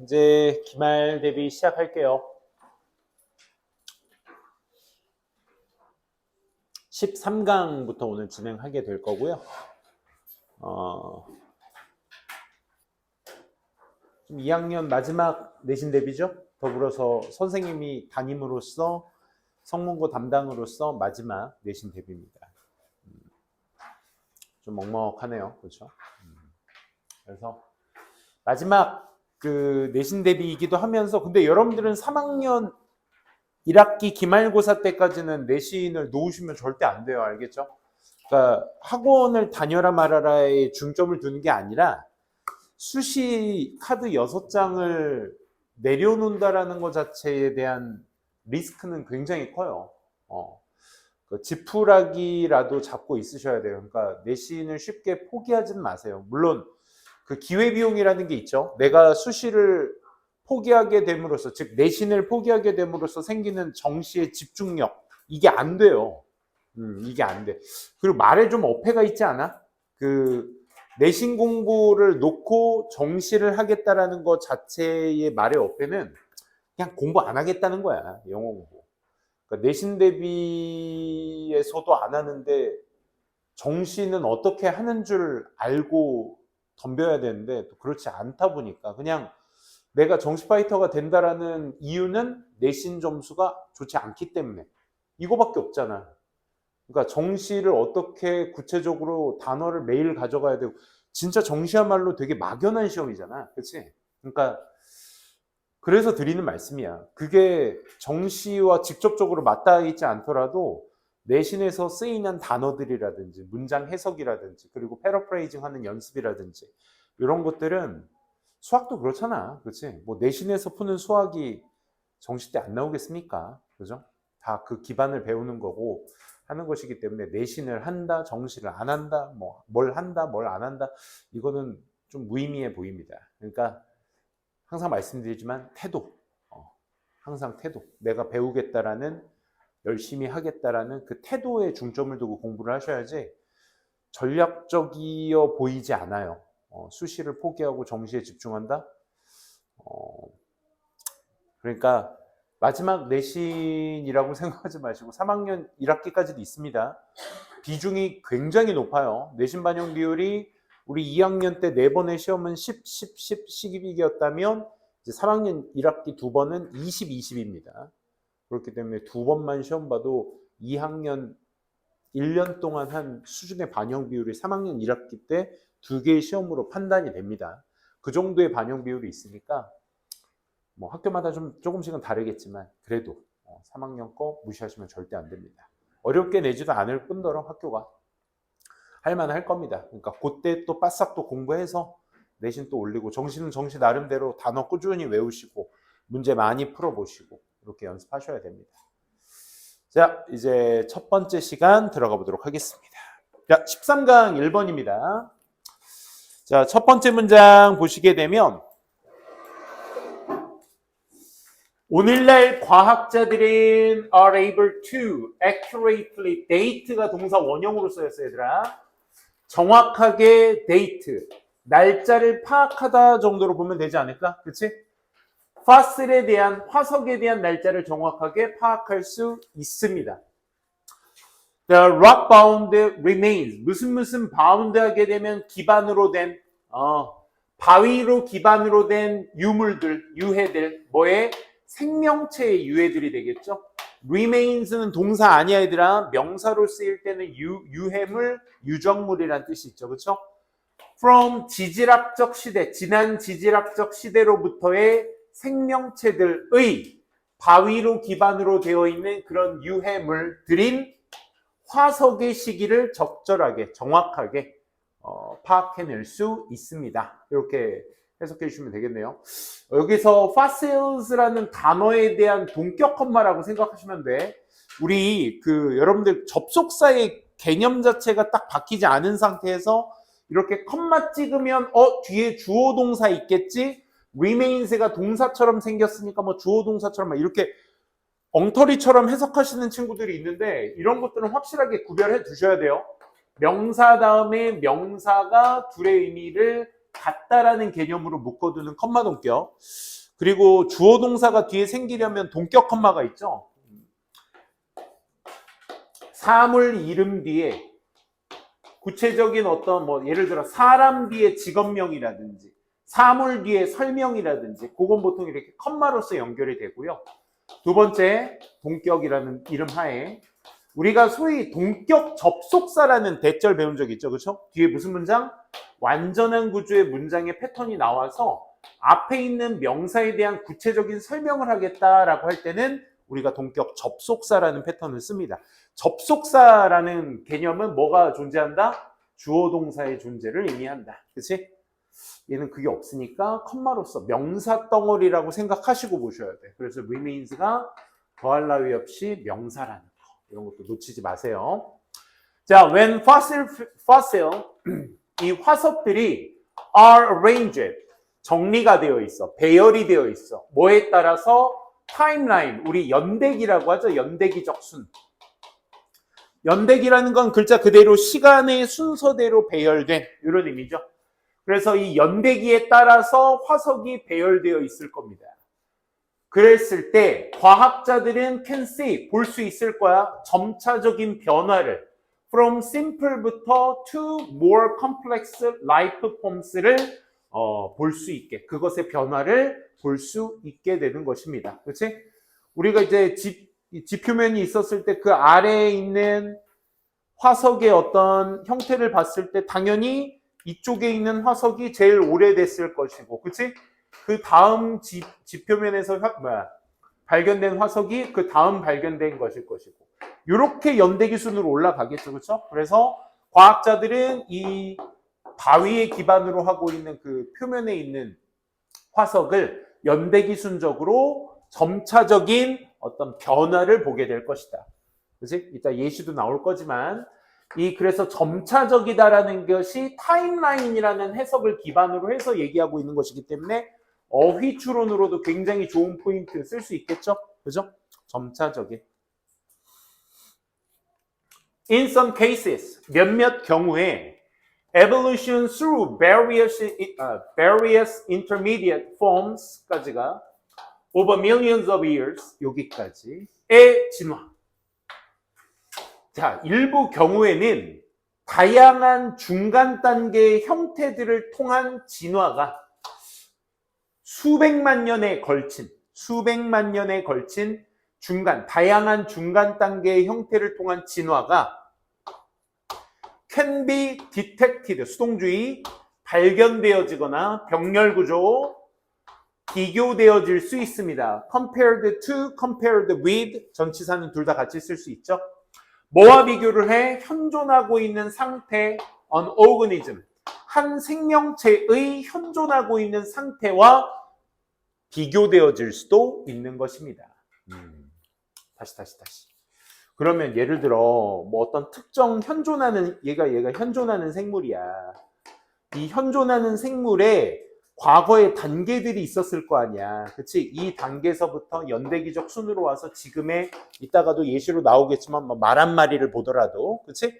이제 기말 대비 시작할게요. 13강부터 오늘 진행하게 될 거고요. 좀 2학년 마지막 내신 대비죠. 더불어서 선생님이 담임으로서 성문고 담당으로서 마지막 내신 대비입니다. 좀 먹먹하네요. 그렇죠? 그래서 마지막 그 내신 대비이기도 하면서, 근데 여러분들은 3학년 1학기 기말고사 때까지는 내신을 놓으시면 절대 안 돼요. 알겠죠? 그러니까 학원을 다녀라 말아라에 중점을 두는 게 아니라 수시 카드 6장을 내려놓는다라는 것 자체에 대한 리스크는 굉장히 커요. 그 지푸라기라도 잡고 있으셔야 돼요. 그러니까 내신을 쉽게 포기하지는 마세요. 물론 그 기회비용이라는 게 있죠. 내가 수시를 포기하게 됨으로써, 즉 내신을 포기하게 됨으로써 생기는 정시의 집중력, 이게 안 돼요. 이게 안 돼. 그리고 말에 좀 어폐가 있지 않아? 그 내신 공부를 놓고 정시를 하겠다라는 것 자체의 말의 어폐는 그냥 공부 안 하겠다는 거야. 영어 공부. 그러니까 내신 대비에서도 안 하는데 정시는 어떻게 하는 줄 알고 덤벼야 되는데 또 그렇지 않다 보니까 그냥 내가 정시 파이터가 된다라는 이유는 내신 점수가 좋지 않기 때문에, 이거밖에 없잖아. 그러니까 정시를 어떻게 구체적으로 단어를 매일 가져가야 되고, 진짜 정시야말로 되게 막연한 시험이잖아. 그렇지? 그러니까 그래서 드리는 말씀이야. 그게 정시와 직접적으로 맞닿아 있지 않더라도 내신에서 쓰이는 단어들이라든지 문장 해석이라든지 그리고 패러프레이징 하는 연습이라든지 이런 것들은, 수학도 그렇잖아. 그렇지? 뭐 내신에서 푸는 수학이 정시 때 안 나오겠습니까? 그죠? 다 그 기반을 배우는 거고 하는 것이기 때문에 내신을 한다, 정시를 안 한다, 뭐 뭘 한다, 뭘 안 한다, 이거는 좀 무의미해 보입니다. 그러니까 항상 말씀드리지만 태도, 항상 태도, 내가 배우겠다라는, 열심히 하겠다라는 그 태도에 중점을 두고 공부를 하셔야지 전략적이어 보이지 않아요. 수시를 포기하고 정시에 집중한다? 그러니까 마지막 내신이라고 생각하지 마시고 3학년 1학기까지도 있습니다. 비중이 굉장히 높아요. 내신 반영 비율이 우리 2학년 때 4번의 시험은 10, 10, 10, 12기였다면 이제 3학년 1학기 2번은 20, 20입니다. 그렇기 때문에 2번만 시험 봐도 2학년 1년 동안 한 수준의 반영 비율이 3학년 1학기 때 2개의 시험으로 판단이 됩니다. 그 정도의 반영 비율이 있으니까 뭐 학교마다 좀 조금씩은 다르겠지만 그래도 3학년 거 무시하시면 절대 안 됩니다. 어렵게 내지도 않을 뿐더러 학교가 할만할 겁니다. 그러니까 그때 또 바싹 또 공부해서 내신 또 올리고, 정시는 정시 나름대로 단어 꾸준히 외우시고 문제 많이 풀어보시고 이렇게 연습하셔야 됩니다. 자, 이제 첫 번째 시간 들어가 보도록 하겠습니다. 자, 13강 1번입니다. 자, 첫 번째 문장 보시게 되면, 오늘날 과학자들은 are able to accurately, date가 동사 원형으로 쓰였어요, 얘들아. 정확하게 date, 날짜를 파악하다 정도로 보면 되지 않을까? 그렇지? 파슬에 대한, 화석에 대한 날짜를 정확하게 파악할 수 있습니다. The rock bound remains, 무슨 바운드하게 되면 기반으로 된, 바위로 기반으로 된 유물들, 유해들, 뭐에? 생명체의 유해들이 되겠죠. remains는 동사 아니야, 얘들아. 명사로 쓰일 때는 유해물, 유적물이란 뜻이 있죠. 그렇죠? from 지질학적 시대, 지난 지질학적 시대로부터의 생명체들의 바위로 기반으로 되어 있는 그런 유해물들인 화석의 시기를 적절하게, 정확하게 파악해낼 수 있습니다. 이렇게 해석해 주시면 되겠네요. 여기서 fossils라는 단어에 대한 동격 컴마라고 생각하시면 돼. 우리 여러분들 접속사의 개념 자체가 딱 바뀌지 않은 상태에서 이렇게 컴마 찍으면 뒤에 주어 동사 있겠지? remains가 동사처럼 생겼으니까 뭐 주어 동사처럼 이렇게 엉터리처럼 해석하시는 친구들이 있는데, 이런 것들은 확실하게 구별해 두셔야 돼요. 명사 다음에 명사가 둘의 의미를 같다라는 개념으로 묶어두는 컴마 동격. 그리고 주어 동사가 뒤에 생기려면 동격 컴마가 있죠. 사물 이름 뒤에 구체적인 어떤 뭐 예를 들어 사람 뒤에 직업명이라든지 사물 뒤에 설명이라든지 그건 보통 이렇게 컴마로서 연결이 되고요. 두 번째 동격이라는 이름 하에 우리가 소위 동격 접속사라는 대절 배운 적 있죠. 그렇죠? 뒤에 무슨 문장? 완전한 구조의 문장의 패턴이 나와서 앞에 있는 명사에 대한 구체적인 설명을 하겠다라고 할 때는 우리가 동격 접속사라는 패턴을 씁니다. 접속사라는 개념은 뭐가 존재한다? 주어 동사의 존재를 의미한다. 그렇지? 얘는 그게 없으니까 컴마로서 명사 덩어리라고 생각하시고 보셔야 돼. 그래서 remains가 더할 나위 없이 명사라는 거. 이런 것도 놓치지 마세요. 자, when fossil 이 화석들이 are arranged 정리가 되어 있어. 배열이 되어 있어. 뭐에 따라서 타임라인, 우리 연대기라고 하죠. 연대기적 순. 연대기라는 건 글자 그대로 시간의 순서대로 배열된 이런 의미죠. 그래서 이 연대기에 따라서 화석이 배열되어 있을 겁니다. 그랬을 때 과학자들은 can see, 볼 수 있을 거야. 점차적인 변화를 from simple부터 to more complex life forms를 볼 수 있게, 그것의 변화를 볼 수 있게 되는 것입니다. 그렇지? 우리가 이제 지표면이 있었을 때 그 아래에 있는 화석의 어떤 형태를 봤을 때 당연히 이쪽에 있는 화석이 제일 오래됐을 것이고, 그렇지? 그 다음 지표면에서 발견된 화석이 그 다음 발견된 것일 것이고, 이렇게 연대기 순으로 올라가겠죠, 그렇죠? 그래서 과학자들은 이 바위에 기반으로 하고 있는 그 표면에 있는 화석을 연대기 순적으로 점차적인 어떤 변화를 보게 될 것이다. 그렇지? 이따 예시도 나올 거지만 그래서 점차적이다라는 것이 타임라인이라는 해석을 기반으로 해서 얘기하고 있는 것이기 때문에 어휘 추론으로도 굉장히 좋은 포인트 쓸 수 있겠죠? 그죠? 점차적인. In some cases, 몇몇 경우에 evolution through various intermediate forms까지가 over millions of years, 여기까지의 진화. 자, 일부 경우에는 다양한 중간 단계의 형태들을 통한 진화가 수백만 년에 걸친 다양한 중간 단계의 형태를 통한 진화가 can be detected, 수동주의, 발견되어지거나 병렬구조, 비교되어질 수 있습니다. compared to, compared with, 전치사는 둘 다 같이 쓸 수 있죠. 뭐와 비교를 해? 현존하고 있는 상태, an organism, 한 생명체의 현존하고 있는 상태와 비교되어질 수도 있는 것입니다. 다시. 그러면 예를 들어 뭐 어떤 특정 현존하는 얘가 현존하는 생물이야. 이 현존하는 생물에 과거의 단계들이 있었을 거 아니야. 그치? 이 단계에서부터 연대기적 순으로 와서 지금의, 이따가도 예시로 나오겠지만 말 한 마리를 보더라도, 그치?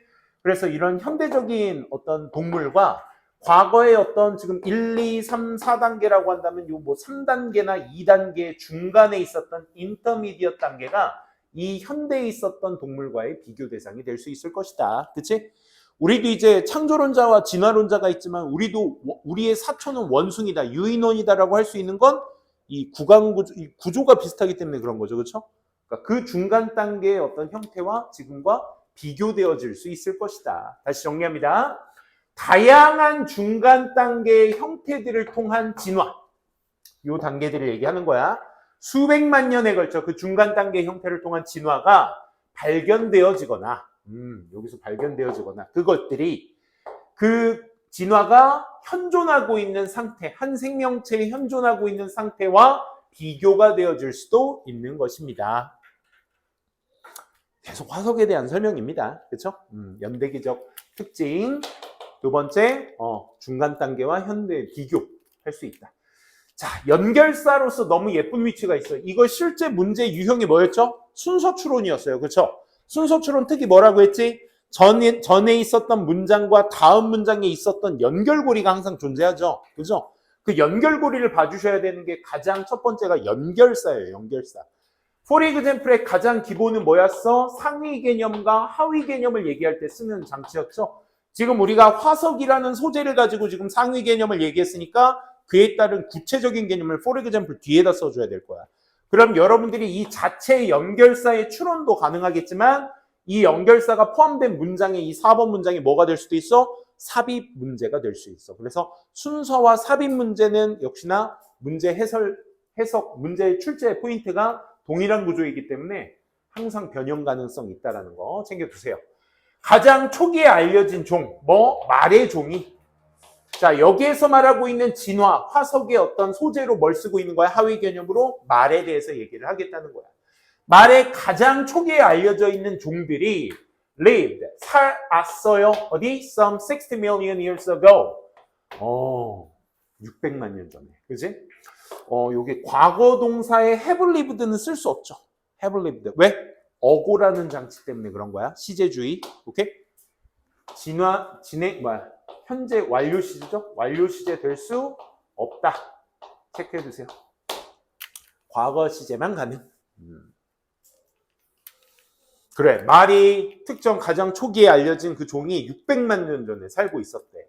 그래서 이런 현대적인 어떤 동물과 과거의 어떤 지금 1, 2, 3, 4단계라고 한다면 요 뭐 3단계나 2단계 중간에 있었던 인터미디엇 단계가 이 현대에 있었던 동물과의 비교 대상이 될 수 있을 것이다. 그치? 우리도 이제 창조론자와 진화론자가 있지만 우리의 사촌은 원숭이다, 유인원이다라고 할 수 있는 건 이 구조가 비슷하기 때문에 그런 거죠. 그렇죠? 그러니까 그 중간 단계의 어떤 형태와 지금과 비교되어질 수 있을 것이다. 다시 정리합니다. 다양한 중간 단계의 형태들을 통한 진화, 이 단계들을 얘기하는 거야. 수백만 년에 걸쳐 그 중간 단계의 형태를 통한 진화가 발견되어지거나 여기서 발견되어지거나 그것들이 그 진화가 현존하고 있는 상태, 한 생명체에 현존하고 있는 상태와 비교가 되어질 수도 있는 것입니다. 계속 화석에 대한 설명입니다. 그렇죠? 연대기적 특징. 두 번째, 중간 단계와 현대 비교할 수 있다. 자, 연결사로서 너무 예쁜 위치가 있어요. 이거 실제 문제 유형이 뭐였죠? 순서 추론이었어요. 그렇죠? 순서 추론 특이 뭐라고 했지? 전에 있었던 문장과 다음 문장에 있었던 연결고리가 항상 존재하죠. 그죠? 그 연결고리를 봐주셔야 되는 게 가장 첫 번째가 연결사예요. 연결사. For example의 가장 기본은 뭐였어? 상위 개념과 하위 개념을 얘기할 때 쓰는 장치였죠. 지금 우리가 화석이라는 소재를 가지고 지금 상위 개념을 얘기했으니까 그에 따른 구체적인 개념을 for example 뒤에다 써줘야 될 거야. 그럼 여러분들이 이 자체의 연결사의 추론도 가능하겠지만 이 연결사가 포함된 문장의 이 4번 문장이 뭐가 될 수도 있어? 삽입 문제가 될 수 있어. 그래서 순서와 삽입 문제는 역시나 문제 해석, 문제의 출제의 포인트가 동일한 구조이기 때문에 항상 변형 가능성이 있다는 거 챙겨두세요. 가장 초기에 알려진 종, 말의 종이. 자, 여기에서 말하고 있는 진화, 화석의 어떤 소재로 뭘 쓰고 있는 거야? 하위 개념으로 말에 대해서 얘기를 하겠다는 거야. 말의 가장 초기에 알려져 있는 종들이 lived, 살았어요. 어디? Some 60 million years ago. 600만 년 전에. 그지? 요게 과거 동사에 have lived는 쓸 수 없죠. have lived. 왜? 어고라는 장치 때문에 그런 거야. 시제주의. 오케이? 현재 완료 시제죠? 완료 시제 될 수 없다. 체크해 두세요. 과거 시제만 가능. 그래, 말이 특정 가장 초기에 알려진 그 종이 600만 년 전에 살고 있었대.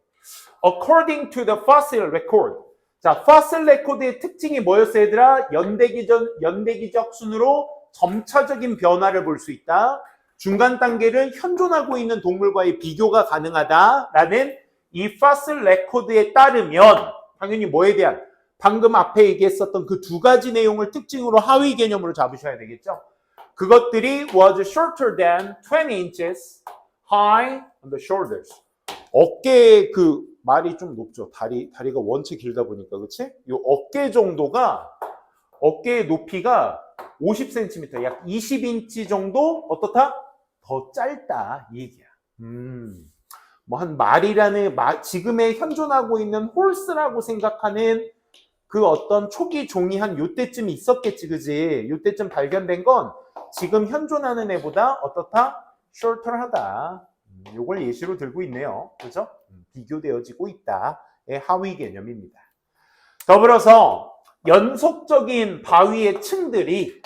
According to the fossil record. 자, fossil record의 특징이 뭐였어, 얘들아? 연대기적 순으로 점차적인 변화를 볼 수 있다. 중간 단계를 현존하고 있는 동물과의 비교가 가능하다라는 이 fossil record에 따르면 당연히 뭐에 대한 방금 앞에 얘기했었던 그 두 가지 내용을 특징으로 하위 개념으로 잡으셔야 되겠죠. 그것들이 was shorter than 20 inches high on the shoulders. 어깨 그 말이 좀 높죠. 다리가 원체 길다 보니까 그렇지? 이 어깨 정도가 어깨의 높이가 50cm, 약 20인치 정도 어떻다? 더 짧다 이 얘기야. 뭐 한 말이라는 지금의 현존하고 있는 홀스라고 생각하는 그 어떤 초기 종이 한 요때쯤 있었겠지, 그지? 요때쯤 발견된 건 지금 현존하는 애보다 어떻다? shorter하다. 요걸 예시로 들고 있네요. 그죠? 비교되어지고 있다의 하위 개념입니다. 더불어서 연속적인 바위의 층들이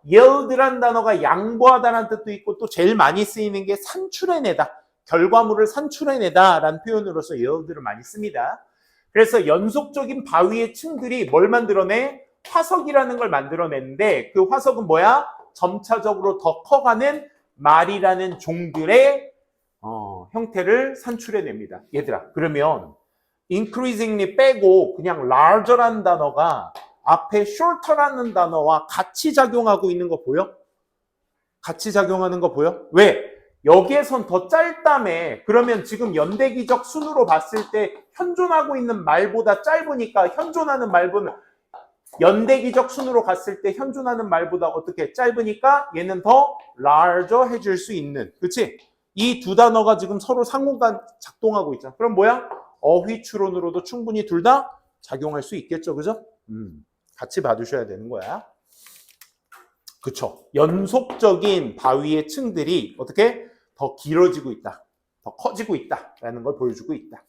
yield란 단어가 양보하다라는 뜻도 있고 또 제일 많이 쓰이는 게 산출해내다. 결과물을 산출해내다라는 표현으로서 yield를 많이 씁니다. 그래서 연속적인 바위의 층들이 뭘 만들어내? 화석이라는 걸 만들어내는데 그 화석은 뭐야? 점차적으로 더 커가는 말이라는 종들의 형태를 산출해냅니다. 얘들아, 그러면 increasingly 빼고 그냥 larger라는 단어가 앞에 shorter라는 단어와 같이 작용하고 있는 거 보여? 같이 작용하는 거 보여? 왜? 여기에선 더 짧다며. 그러면 지금 연대기적 순으로 봤을 때 현존하고 있는 말보다 짧으니까 현존하는 말은 연대기적 순으로 갔을 때 현존하는 말보다 어떻게 짧으니까 얘는 더 larger 해줄 수 있는. 그렇지? 이 두 단어가 지금 서로 상호간 작동하고 있잖아. 그럼 뭐야? 어휘 추론으로도 충분히 둘 다 작용할 수 있겠죠. 그죠? 같이 봐주셔야 되는 거야. 그쵸? 연속적인 바위의 층들이 어떻게 더 길어지고 있다. 더 커지고 있다라는 걸 보여주고 있다.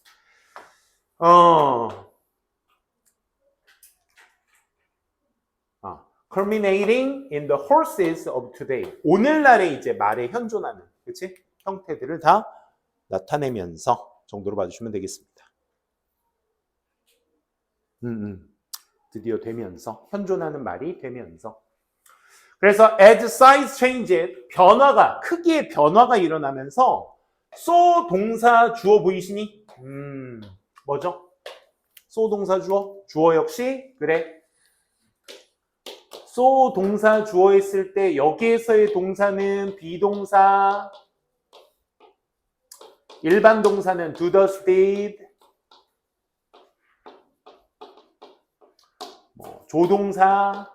culminating in the horses of today. 오늘날의 이제 말에 현존하는, 그치? 형태들을 다 나타내면서 정도로 봐주시면 되겠습니다. 드디어 되면서, 현존하는 말이 되면서. 그래서 as size changes, 변화가, 크기의 변화가 일어나면서 so 동사 주어 보이시니? 뭐죠? so 동사 주어 역시 그래. so 동사 주어 했을 때 여기에서의 동사는 비동사, 일반 동사는 do, does, did, 조동사,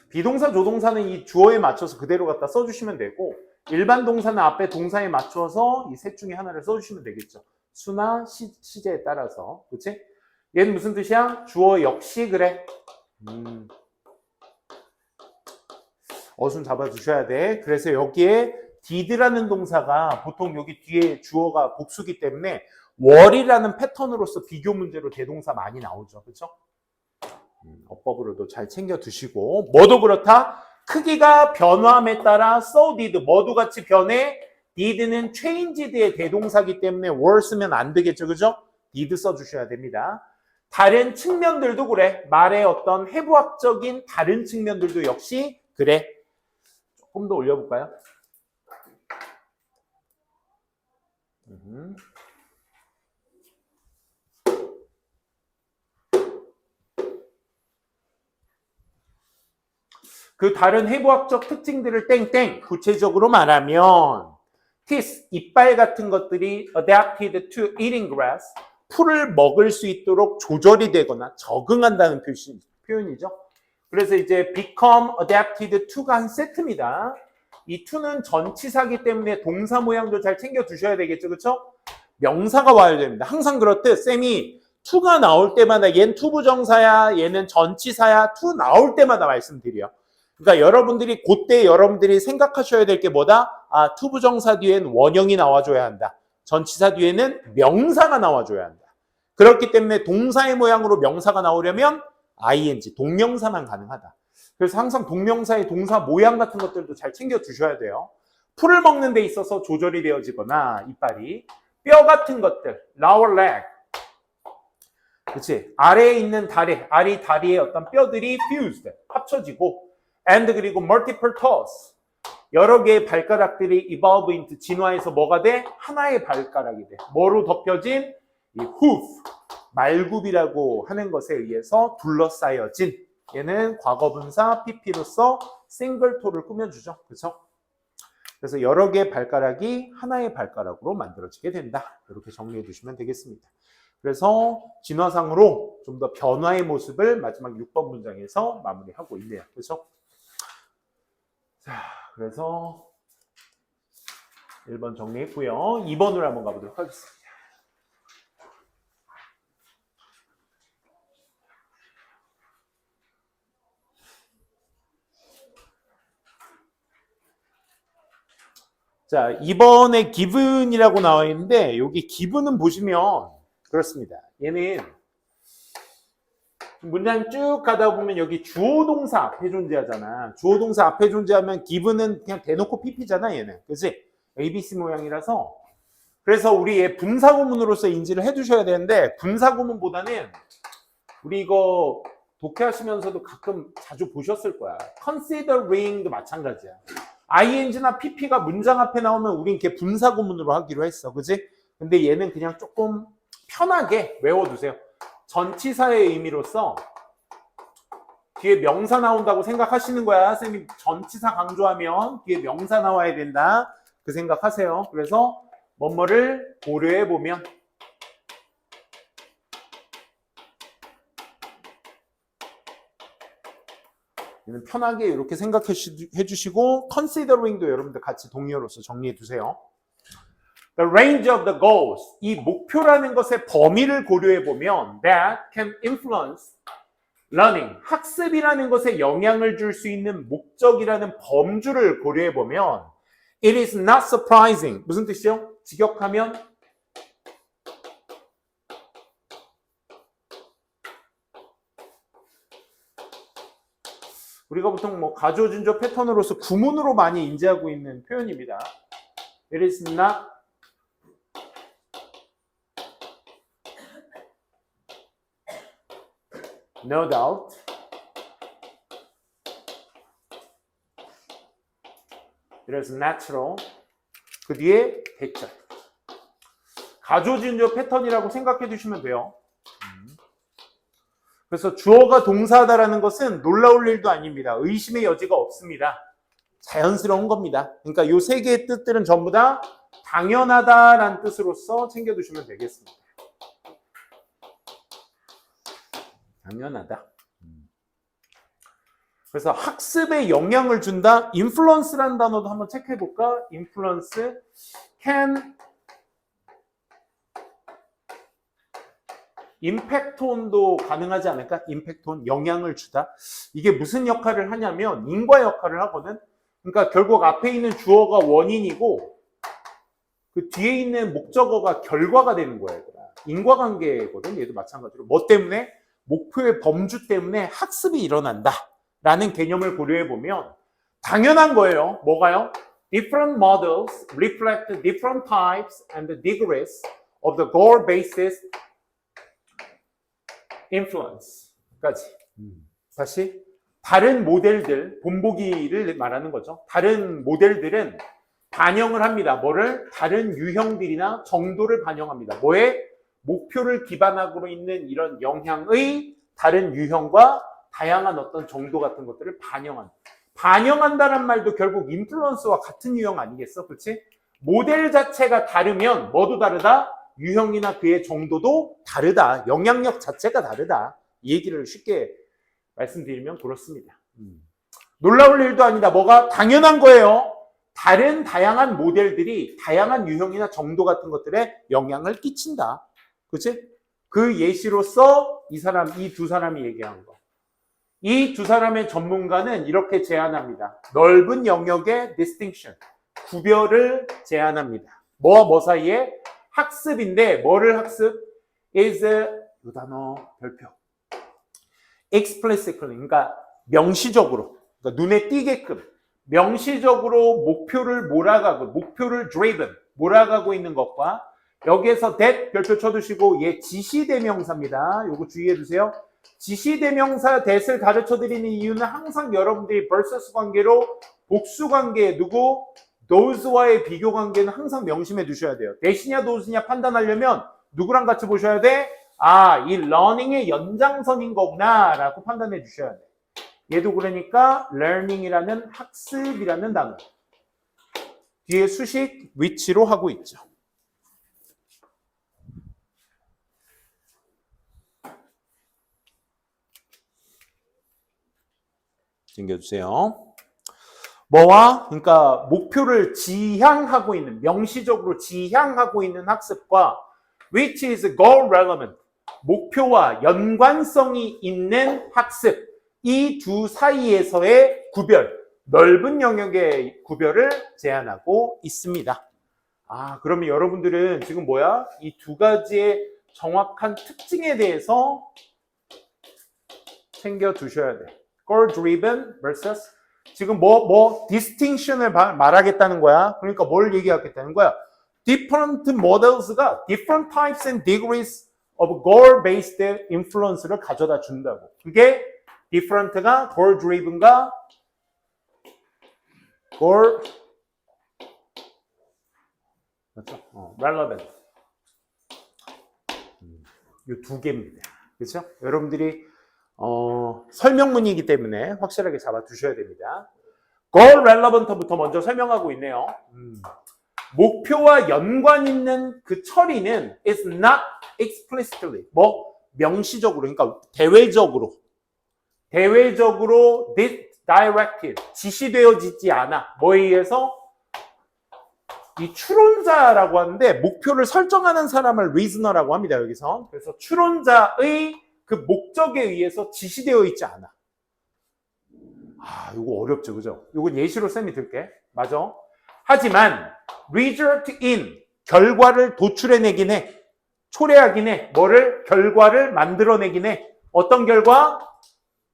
비동사, 조동사는 이 주어에 맞춰서 그대로 갖다 써주시면 되고 일반 동사는 앞에 동사에 맞춰서 이 셋 중에 하나를 써주시면 되겠죠. 수나 시제에 따라서. 그치? 얘는 무슨 뜻이야? 주어 역시 그래. 어순 잡아주셔야 돼. 그래서 여기에 did라는 동사가 보통 여기 뒤에 주어가 복수기 때문에 were이라는 패턴으로서 비교 문제로 대동사 많이 나오죠. 그렇죠? 어법으로도 잘 챙겨 두시고 뭐도 그렇다. 크기가 변화함에 따라 so did 뭐도 같이 변해. did는 changed의 대동사기 때문에 were 쓰면 안 되겠죠. 그죠? did 써주셔야 됩니다. 다른 측면들도 그래. 말의 어떤 해부학적인 다른 측면들도 역시 그래. 조금 더 올려볼까요? 그 다른 해부학적 특징들을 땡땡 구체적으로 말하면 teeth, 이빨 같은 것들이 adapted to eating grass, 풀을 먹을 수 있도록 조절이 되거나 적응한다는 표현이죠. 그래서 이제 become adapted to가 한 세트입니다. 이 to는 전치사기 때문에 동사 모양도 잘 챙겨 두셔야 되겠죠. 그렇죠? 명사가 와야 됩니다. 항상 그렇듯 쌤이 to가 나올 때마다 얘는 투부정사야, 얘는 전치사야, to 나올 때마다 말씀드려. 그러니까 여러분들이 그때 여러분들이 생각하셔야 될 게 뭐다? 아, 투부정사 뒤엔 원형이 나와줘야 한다. 전치사 뒤에는 명사가 나와줘야 한다. 그렇기 때문에 동사의 모양으로 명사가 나오려면 ing, 동명사만 가능하다. 그래서 항상 동명사의 동사 모양 같은 것들도 잘 챙겨 두셔야 돼요. 풀을 먹는 데 있어서 조절이 되어지거나 이빨이 뼈 같은 것들, lower leg, 그렇지? 아래에 있는 다리, 다리의 어떤 뼈들이 fused, 합쳐지고 and 그리고 multiple toes, 여러 개의 발가락들이 evolve into, 진화해서 뭐가 돼? 하나의 발가락이 돼. 뭐로 덮여진? 이 hoof, 말굽이라고 하는 것에 의해서 둘러싸여진, 얘는 과거분사 pp로서 싱글 토를 꾸며주죠. 그렇죠? 그래서 여러 개의 발가락이 하나의 발가락으로 만들어지게 된다. 이렇게 정리해 주시면 되겠습니다. 그래서 진화상으로 좀 더 변화의 모습을 마지막 6번 문장에서 마무리하고 있네요. 그렇죠? 자, 그래서 1번 정리했고요. 2번으로 한번 가보도록 하겠습니다. 자, 2번에 given이라고 나와 있는데 여기 given은 보시면 그렇습니다. 얘는 문장 쭉 가다 보면 여기 주어 동사 앞에 존재하잖아. 주어 동사 앞에 존재하면 given은 그냥 대놓고 pp잖아, 얘는. 그치? ABC 모양이라서. 그래서 우리 얘 분사구문으로서 인지를 해두셔야 되는데, 분사구문보다는 우리 이거 독해하시면서도 가끔 자주 보셨을 거야. considering도 마찬가지야. ing나 pp가 문장 앞에 나오면 우린 걔 분사구문으로 하기로 했어. 그치? 근데 얘는 그냥 조금 편하게 외워두세요. 전치사의 의미로서 뒤에 명사 나온다고 생각하시는 거야. 선생님 전치사 강조하면 뒤에 명사 나와야 된다. 그 생각하세요. 그래서 뭐뭐를 고려해 보면 얘는 편하게 이렇게 생각해 주시고 considering도 여러분들 같이 동의어로서 정리해 두세요. The range of the goals, 이 목표라는 것의 범위를 고려해 보면 that can influence learning, 학습이라는 것에 영향을 줄 수 있는 목적이라는 범주를 고려해 보면 it is not surprising. 무슨 뜻이요? 직역하면 우리가 보통 뭐 가조준조 패턴으로서 구문으로 많이 인지하고 있는 표현입니다. It is not no doubt it is natural. 그 뒤에 대절. 가조준조 패턴이라고 생각해 두시면 돼요. 그래서 주어가 동사다라는 것은 놀라울 일도 아닙니다. 의심의 여지가 없습니다. 자연스러운 겁니다. 그러니까 이 세 개의 뜻들은 전부 다 당연하다라는 뜻으로서 챙겨두시면 되겠습니다. 당연하다. 그래서 학습에 영향을 준다. influence라는 단어도 한번 체크해 볼까? influence can impact on도 가능하지 않을까? impact on 영향을 주다. 이게 무슨 역할을 하냐면 인과 역할을 하거든. 그러니까 결국 앞에 있는 주어가 원인이고 그 뒤에 있는 목적어가 결과가 되는 거예요. 인과관계거든. 얘도 마찬가지로. 뭐 때문에? 목표의 범주 때문에 학습이 일어난다 라는 개념을 고려해 보면 당연한 거예요. 뭐가요? Different models reflect different types and degrees of the goal-based influence까지. 다시 다른 모델들, 본보기를 말하는 거죠. 다른 모델들은 반영을 합니다. 뭐를? 다른 유형들이나 정도를 반영합니다. 뭐에? 목표를 기반하고 있는 이런 영향의 다른 유형과 다양한 어떤 정도 같은 것들을 반영한다. 반영한다는 말도 결국 인플루언스와 같은 유형 아니겠어? 그렇지? 모델 자체가 다르면 뭐도 다르다? 유형이나 그의 정도도 다르다. 영향력 자체가 다르다. 이 얘기를 쉽게 말씀드리면 그렇습니다. 놀라울 일도 아니다. 뭐가? 당연한 거예요. 다른 다양한 모델들이 다양한 유형이나 정도 같은 것들에 영향을 끼친다. 그렇지? 그 예시로서 이 두 사람이 얘기한 거. 이 두 사람의 전문가는 이렇게 제안합니다. 넓은 영역의 distinction, 구별을 제안합니다. 뭐와 뭐 사이에? 학습인데 뭐를 학습? is 이 단어 별표. explicitly, 그러니까 명시적으로, 그러니까 눈에 띄게끔 명시적으로 목표를 몰아가고, 목표를 driven, 몰아가고 있는 것과 여기에서 that 별표 쳐두시고 얘 지시대명사입니다. 요거 주의해 주세요. 지시대명사 that을 가르쳐 드리는 이유는 항상 여러분들이 versus 관계로 복수 관계 누구? those와의 비교 관계는 항상 명심해 두셔야 돼요. that이냐 those냐 판단하려면 누구랑 같이 보셔야 돼? 아, 이 learning의 연장선인 거구나 라고 판단해 주셔야 돼. 얘도 그러니까 learning이라는 학습이라는 단어. 뒤에 수식 which로 하고 있죠. 챙겨주세요. 뭐와? 그러니까 목표를 지향하고 있는, 명시적으로 지향하고 있는 학습과 which is goal relevant, 목표와 연관성이 있는 학습, 이 두 사이에서의 구별, 넓은 영역의 구별을 제안하고 있습니다. 아, 그러면 여러분들은 지금 뭐야? 이 두 가지의 정확한 특징에 대해서 챙겨두셔야 돼. goal driven versus 지금 distinction을 말하겠다는 거야. 그러니까 뭘 얘기하겠다는 거야? different models가 different types and degrees of goal-based influence를 가져다 준다고. 그게 different가 goal-driven가 goal 그렇죠? relevant 이 두 개입니다. 그렇죠? 여러분들이 설명문이기 때문에 확실하게 잡아두셔야 됩니다. goal relevant부터 먼저 설명하고 있네요. 목표와 연관 있는 그 처리는 is not explicitly, 명시적으로, 그러니까 대외적으로 directed, 지시되어지지 않아. 뭐에 의해서? 이 추론자라고 하는데 목표를 설정하는 사람을 reasoner라고 합니다. 여기서. 그래서 추론자의 그 목적에 의해서 지시되어 있지 않아. 아, 이거 어렵죠, 그죠? 이건 예시로 쌤이 들게. 맞아. 하지만 result in, 결과를 도출해내긴 해. 초래하긴 해. 뭐를? 결과를 만들어내긴 해. 어떤 결과?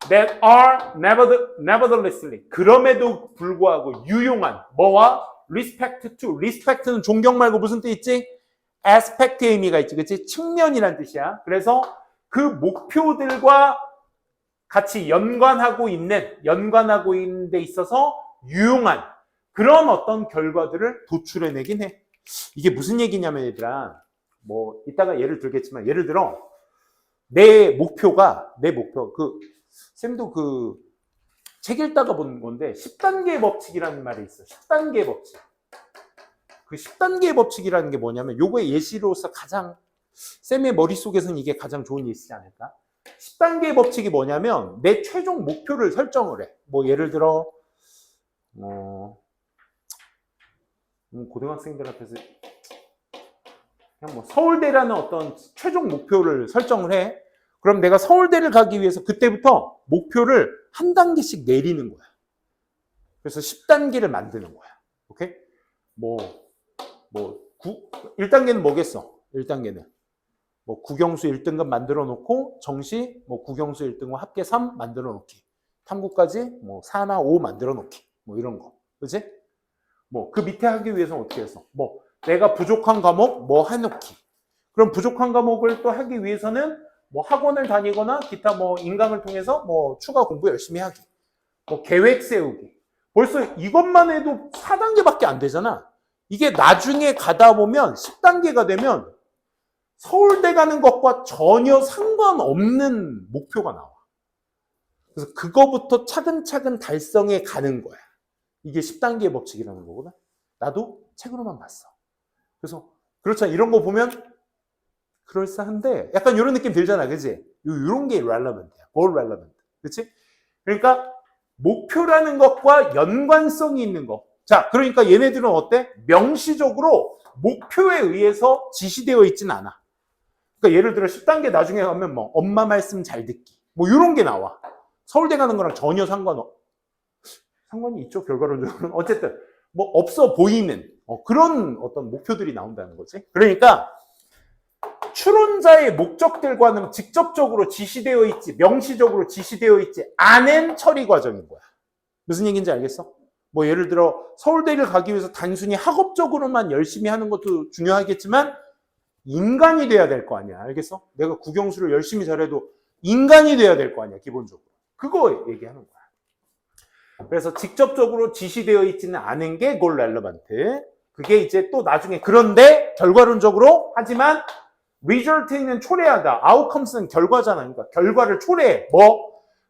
That are neverthelessly, 그럼에도 불구하고 유용한, 뭐와? respect to, respect는 존경 말고 무슨 뜻 있지? aspect의 의미가 있지, 그치? 측면이란 뜻이야. 그래서 그 목표들과 같이 연관하고 있는 데 있어서 유용한 그런 어떤 결과들을 도출해내긴 해. 이게 무슨 얘기냐면 얘들아, 이따가 예를 들겠지만, 예를 들어 내 목표, 쌤도 책 읽다가 본 건데 10단계의 법칙이라는 말이 있어. 10단계의 법칙. 그 10단계의 법칙이라는 게 뭐냐면 요거의 예시로서 가장 쌤의 머릿속에서는 이게 가장 좋은 예시지 않을까? 10단계의 법칙이 뭐냐면 내 최종 목표를 설정을 해. 예를 들어 고등학생들 앞에서 그냥 서울대라는 어떤 최종 목표를 설정을 해. 그럼 내가 서울대를 가기 위해서 그때부터 목표를 한 단계씩 내리는 거야. 그래서 10단계를 만드는 거야. 오케이? 1단계는 뭐겠어? 1단계는 국영수 1등급 만들어 놓고 정시 국영수 1등급 합계 3 만들어 놓기. 탐구까지 4나 5 만들어 놓기. 이런 거. 그치? 그 밑에 하기 위해서는 어떻게 해서? 내가 부족한 과목 해놓기. 그럼 부족한 과목을 또 하기 위해서는 학원을 다니거나 기타 인강을 통해서 추가 공부 열심히 하기. 계획 세우기. 벌써 이것만 해도 4단계밖에 안 되잖아. 이게 나중에 가다 보면 10단계가 되면 서울대 가는 것과 전혀 상관없는 목표가 나와. 그래서 그거부터 차근차근 달성해 가는 거야. 이게 10단계 법칙이라는 거구나. 나도 책으로만 봤어. 그래서 그렇잖아. 이런 거 보면 그럴싸한데 약간 이런 느낌 들잖아. 그치? 이런 게 relevant이야. goal relevant. 그치? 그러니까 목표라는 것과 연관성이 있는 거. 자, 그러니까 얘네들은 어때? 명시적으로 목표에 의해서 지시되어 있진 않아. 그러니까 예를 들어 10단계 나중에 가면 엄마 말씀 잘 듣기. 이런 게 나와. 서울대 가는 거랑 전혀 상관이 있죠, 결과론적으로는. 어쨌든 없어 보이는 그런 어떤 목표들이 나온다는 거지. 그러니까 추론자의 목적들과는 직접적으로 지시되어 있지, 명시적으로 지시되어 있지 않은 처리 과정인 거야. 무슨 얘기인지 알겠어? 예를 들어 서울대를 가기 위해서 단순히 학업적으로만 열심히 하는 것도 중요하겠지만 인간이 돼야 될 거 아니야. 알겠어? 내가 국영수를 열심히 잘해도 인간이 돼야 될 거 아니야, 기본적으로. 그거 얘기하는 거야. 그래서 직접적으로 지시되어 있지는 않은 게 goal relevant. 그게 이제 또 나중에 그런데 결과론적으로 하지만 result는 초래하다. outcomes는 결과잖아. 그러니까 결과를 초래해.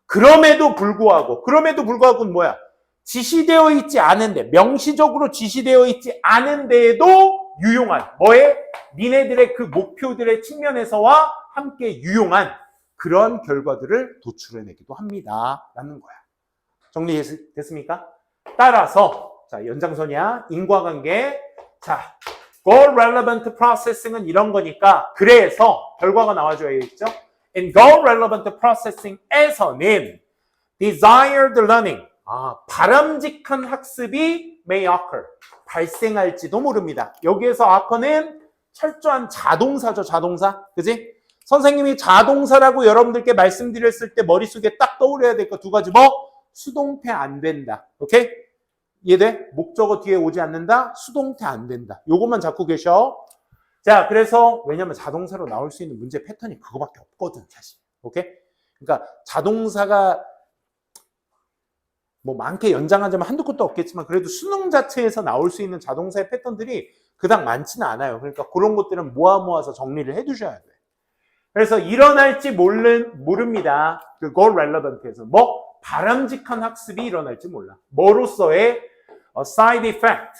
그럼에도 불구하고는 뭐야? 지시되어 있지 않은데, 명시적으로 지시되어 있지 않은데에도 유용한, 니네들의 그 목표들의 측면에서와 함께 유용한 그런 결과들을 도출해내기도 합니다. 라는 거야. 정리됐습니까? 따라서, 자, 연장선이야. 인과관계. 자, goal relevant processing은 이런 거니까, 그래서 결과가 나와줘야겠죠? In goal relevant processing에서는 desired learning, 바람직한 학습이 may occur, 발생할지도 모릅니다. 여기에서 occur는 철저한 자동사죠, 자동사. 그지? 선생님이 자동사라고 여러분들께 말씀드렸을 때 머릿속에 딱 떠올려야 될 거 두 가지. 수동태 안 된다. 오케이? 이해돼? 목적어 뒤에 오지 않는다? 수동태 안 된다. 요것만 잡고 계셔. 자, 그래서 왜냐면 자동사로 나올 수 있는 문제 패턴이 그거밖에 없거든, 사실. 오케이? 그러니까 자동사가 많게 연장하자면 한두 곳도 없겠지만 그래도 수능 자체에서 나올 수 있는 자동사의 패턴들이 그닥 많지는 않아요. 그러니까 그런 것들은 모아서 정리를 해두셔야 돼. 그래서 일어날지 모릅니다. 그 goal relevant에서 바람직한 학습이 일어날지 몰라. 뭐로서의 side effect,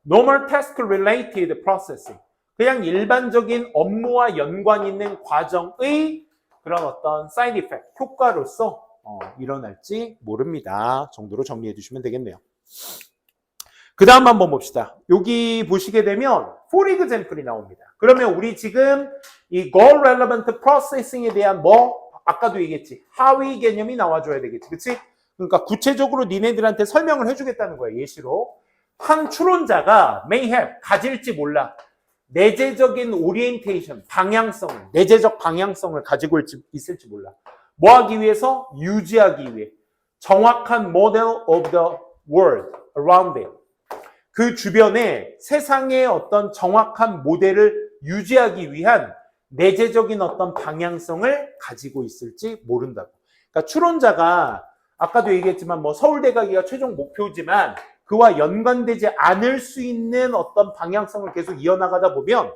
normal task related processing, 그냥 일반적인 업무와 연관 있는 과정의 그런 어떤 side effect, 효과로서 일어날지 모릅니다. 정도로 정리해 주시면 되겠네요. 그 다음 한번 봅시다. 여기 보시게 되면 for example이 나옵니다. 그러면 우리 지금 이 goal relevant processing에 대한 아까도 얘기했지. 하위 개념이 나와줘야 되겠지. 그치? 그러니까 구체적으로 니네들한테 설명을 해주겠다는 거야. 예시로. 한 추론자가 may have, 가질지 몰라. 내재적인 오리엔테이션, 방향성을, 내재적 방향성을 가지고 있을지 몰라. 뭐 하기 위해서? 유지하기 위해. 정확한 model of the world around it. 그 주변에 세상의 어떤 정확한 모델을 유지하기 위한 내재적인 어떤 방향성을 가지고 있을지 모른다고. 그러니까 추론자가 아까도 얘기했지만 서울대 가기가 최종 목표지만 그와 연관되지 않을 수 있는 어떤 방향성을 계속 이어나가다 보면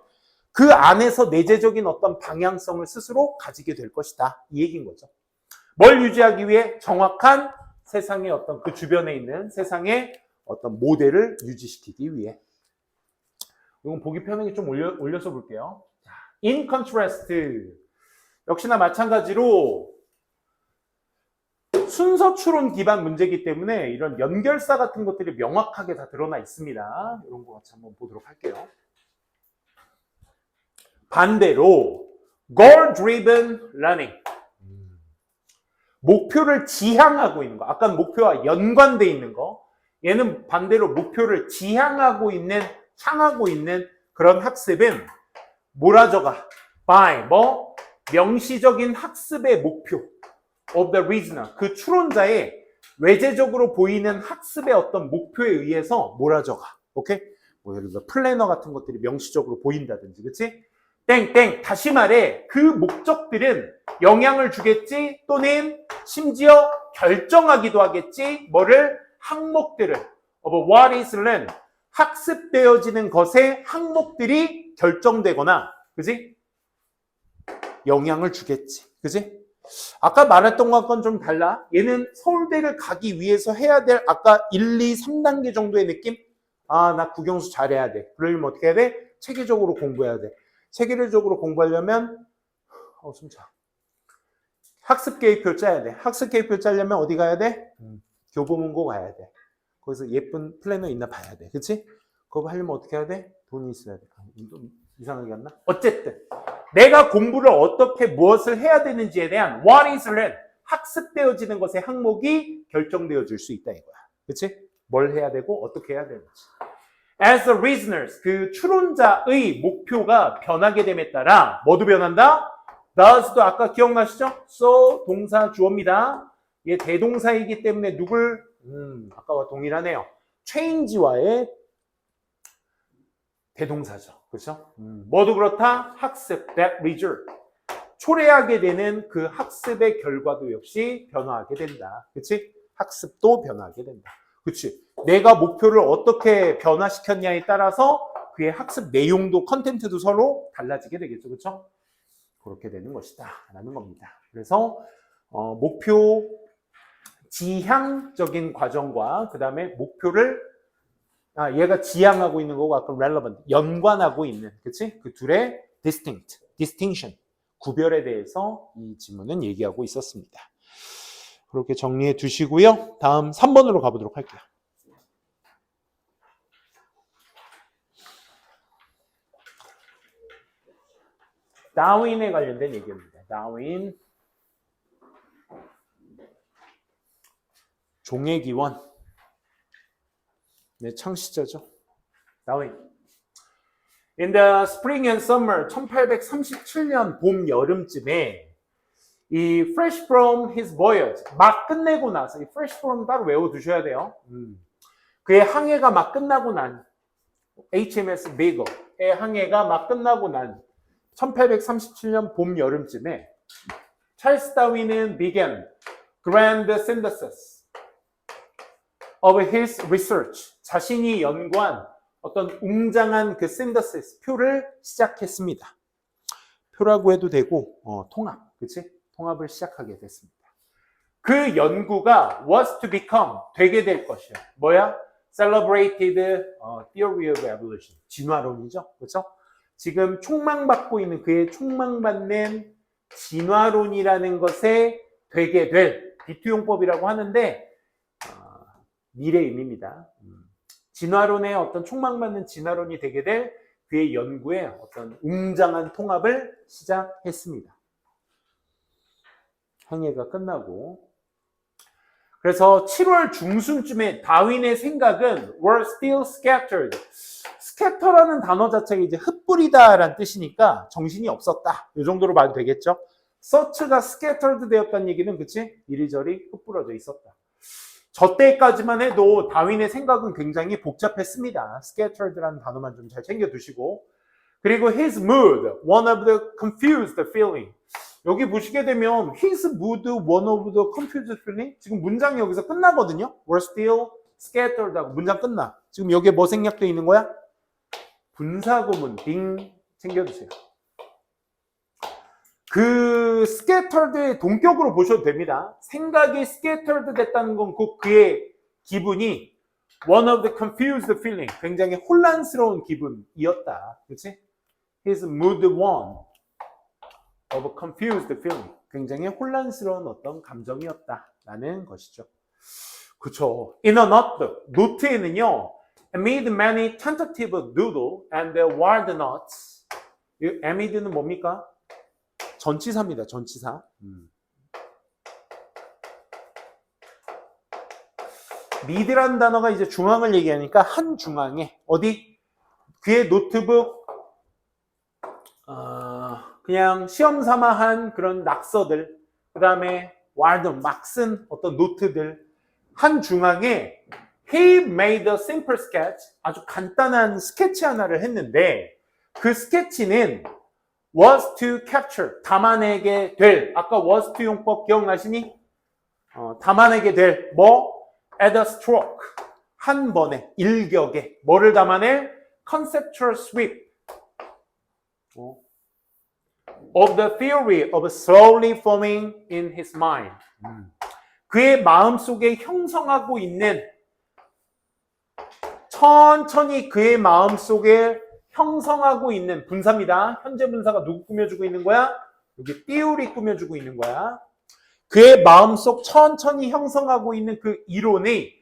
그 안에서 내재적인 어떤 방향성을 스스로 가지게 될 것이다. 이 얘기인 거죠. 뭘 유지하기 위해? 정확한 세상의 어떤 그 주변에 있는 세상의 어떤 모델을 유지시키기 위해. 이건 보기 편하게 좀 올려서 볼게요. In contrast, 역시나 마찬가지로 순서 추론 기반 문제이기 때문에 이런 연결사 같은 것들이 명확하게 다 드러나 있습니다. 이런 거 같이 한번 보도록 할게요. 반대로 goal-driven learning, 목표를 지향하고 있는 거. 아까 목표와 연관돼 있는 거. 얘는 반대로 목표를 지향하고 있는, 향하고 있는 그런 학습은 뭐라 적어? by 명시적인 학습의 목표 of the reasoner. 그 추론자의 외재적으로 보이는 학습의 어떤 목표에 의해서 뭐라 적어? 오케이? 뭐 예를 들어 플래너 같은 것들이 명시적으로 보인다든지, 그치? 땡땡. 다시 말해, 그 목적들은 영향을 주겠지, 또는 심지어 결정하기도 하겠지. 뭐를? 항목들을. of what is learned. 학습되어지는 것의 항목들이 결정되거나, 그지? 영향을 주겠지. 그지? 아까 말했던 것과는 좀 달라. 얘는 서울대를 가기 위해서 해야 될 아까 1, 2, 3단계 정도의 느낌? 아, 나 국영수 잘해야 돼. 그러려면 어떻게 해야 돼? 체계적으로 공부해야 돼. 체계적으로 공부하려면 숨차. 학습 계획표 짜야 돼. 학습 계획표 짜려면 어디 가야 돼? 교보문고 가야 돼. 거기서 예쁜 플래너 있나 봐야 돼. 그치? 그거 하려면 어떻게 해야 돼? 돈이 있어야 돼. 좀 이상하게 갔나? 어쨌든 내가 공부를 어떻게 무엇을 해야 되는지에 대한 what is learned, 학습되어지는 것의 항목이 결정되어질 수 있다 이거야. 그치? 뭘 해야 되고 어떻게 해야 되는지. As the reasoners, 그 추론자의 목표가 변하게 됨에 따라 뭐도 변한다? does도 아까 기억나시죠? so 동사 주어입니다. 얘 대동사이기 때문에 누굴 아까와 동일하네요. change와의 대동사죠. 그렇죠? 뭐도 그렇다? 학습, that result. 초래하게 되는 그 학습의 결과도 역시 변화하게 된다. 그렇지? 학습도 변화하게 된다. 그렇지? 내가 목표를 어떻게 변화시켰냐에 따라서 그의 학습 내용도 컨텐츠도 서로 달라지게 되겠죠. 그렇죠? 그렇게 되는 것이다 라는 겁니다. 그래서 목표 지향적인 과정과 그 다음에 목표를 얘가 지향하고 있는 거고 아까 relevant 연관하고 있는, 그치? 그 둘의 distinction 구별에 대해서 이 지문은 얘기하고 있었습니다. 그렇게 정리해 두시고요. 다음 3번으로 가보도록 할게요. 다윈에 관련된 얘기입니다. 다윈 종의 기원. 네, 창시자죠. 다윈. In the spring and summer 1837년 봄 여름쯤에 이 fresh from his voyage 막 끝내고 나서 이 fresh from 따로 외워 두셔야 돼요. 그의 항해가 막 끝나고 난 HMS Beagle의 항해가 막 끝나고 난 1837년 봄 여름쯤에 찰스 다윈은 began grand synthesis of his research. 자신이 연구한 어떤 웅장한 그 synthesis, 표를 시작했습니다. 표라고 해도 되고 통합, 그치? 통합을 시작하게 됐습니다. 그 연구가 was to become, 되게 될 것이야. 뭐야? Celebrated theory of evolution, 진화론이죠. 그렇죠? 지금 촉망받고 있는 그의 촉망받는 진화론이라는 것에 되게 될 비투용법이라고 하는데 미래 의미입니다. 진화론의 어떤 촉망받는 진화론이 되게 될 그의 연구에 어떤 웅장한 통합을 시작했습니다. 항해가 끝나고 그래서 7월 중순쯤에 다윈의 생각은 were still scattered. scatter라는 단어 자체가 이제 흩뿌리다라는 뜻이니까 정신이 없었다. 이 정도로 봐도 되겠죠. search가 scattered 되었다는 얘기는 그치? 이리저리 흩뿌려져 있었다. 저 때까지만 해도 다윈의 생각은 굉장히 복잡했습니다. scattered라는 단어만 좀 잘 챙겨두시고 그리고 his mood, one of the confused feeling. 여기 보시게 되면 his mood, one of the confused feeling 지금 문장이 여기서 끝나거든요. were still scattered 하고 문장 끝나. 지금 여기에 뭐 생략되어 있는 거야? 분사구문 빙 챙겨주세요. 그 scattered의 동격으로 보셔도 됩니다. 생각이 scattered 됐다는 건 곧 그의 기분이 one of the confused feeling, 굉장히 혼란스러운 기분이었다. 그렇지? His mood one of a confused feeling, 굉장히 혼란스러운 어떤 감정이었다라는 것이죠. 그렇죠. In a note, 노트에는요, amid many tentative doodle and wild notes. amid는 뭡니까? 전치사입니다. 전치사. mid라는 단어가 이제 중앙을 얘기하니까 한 중앙에 어디 그의 노트북 그냥 시험 삼아 한 그런 낙서들, 그 다음에 와르든 막 쓴 어떤 노트들 한 중앙에 he made a simple sketch, 아주 간단한 스케치 하나를 했는데 그 스케치는 was to capture, 담아내게 될, 아까 was to 용법 기억나시니? 담아내게 될 뭐? at a stroke, 한 번에, 일격에 뭐를 담아낼? conceptual sweep of the theory of slowly forming in his mind. 그의 마음속에 형성하고 있는, 천천히 그의 마음속에 형성하고 있는 분사입니다. 현재 분사가 누구 꾸며주고 있는 거야? 여기 theory 꾸며주고 있는 거야. 그의 마음속 천천히 형성하고 있는 그 이론의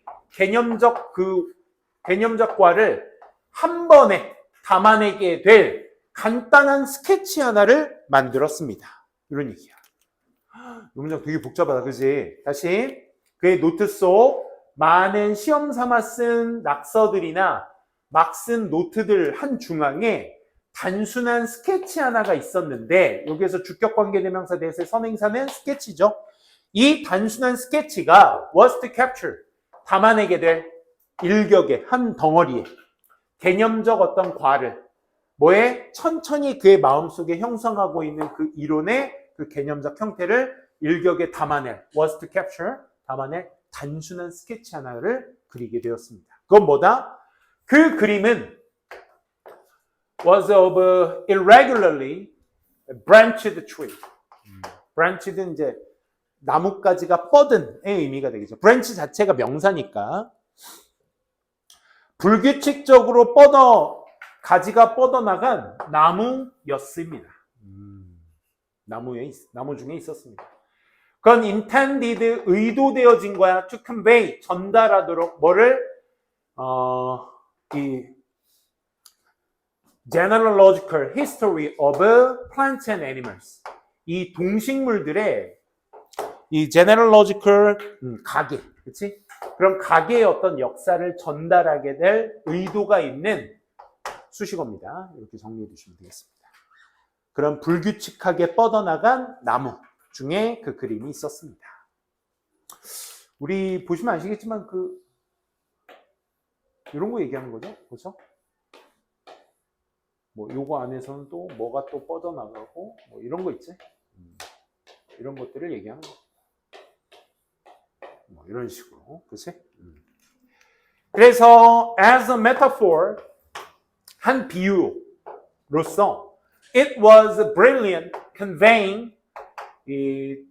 개념적과를 한 번에 담아내게 될 간단한 스케치 하나를 만들었습니다. 이런 얘기야. 이 문장 되게 복잡하다, 그지? 다시. 그의 노트 속 많은 시험 삼아 쓴 낙서들이나 막 쓴 노트들 한 중앙에 단순한 스케치 하나가 있었는데, 여기에서 주격관계대명사 대세 선행사는 스케치죠. 이 단순한 스케치가 was to capture, 담아내게 될 일격의 한 덩어리에 개념적 어떤 과를, 뭐에 천천히 그의 마음속에 형성하고 있는 그 이론의 그 개념적 형태를 일격에 담아낼, was to capture, 담아낼 단순한 스케치 하나를 그리게 되었습니다. 그건 뭐다? 그 그림은 was of irregularly branched tree. branched는 이제 나뭇가지가 뻗은의 의미가 되겠죠. branch 자체가 명사니까 불규칙적으로 가지가 뻗어나간 나무였습니다. 나무 중에 있었습니다. 그건 intended, 의도되어진 거야. to convey, 전달하도록 뭐를 이 genealogical history of plants and animals, 이 동식물들의 이 genealogical 가계, 그렇지? 그런 가계의 어떤 역사를 전달하게 될 의도가 있는 수식어입니다. 이렇게 정리해 주시면 되겠습니다. 그런 불규칙하게 뻗어나간 나무 중에 그 그림이 있었습니다. 우리 보시면 아시겠지만 이런 거 얘기하는 거죠, 그렇죠? 뭐 요거 안에서는 또 뭐가 또 뻗어나가고 뭐 이런 거 있지? 이런 것들을 얘기하는 거. 뭐 이런 식으로, 그렇지? 그래서 as a metaphor, 한 비유로서 it was brilliant conveying the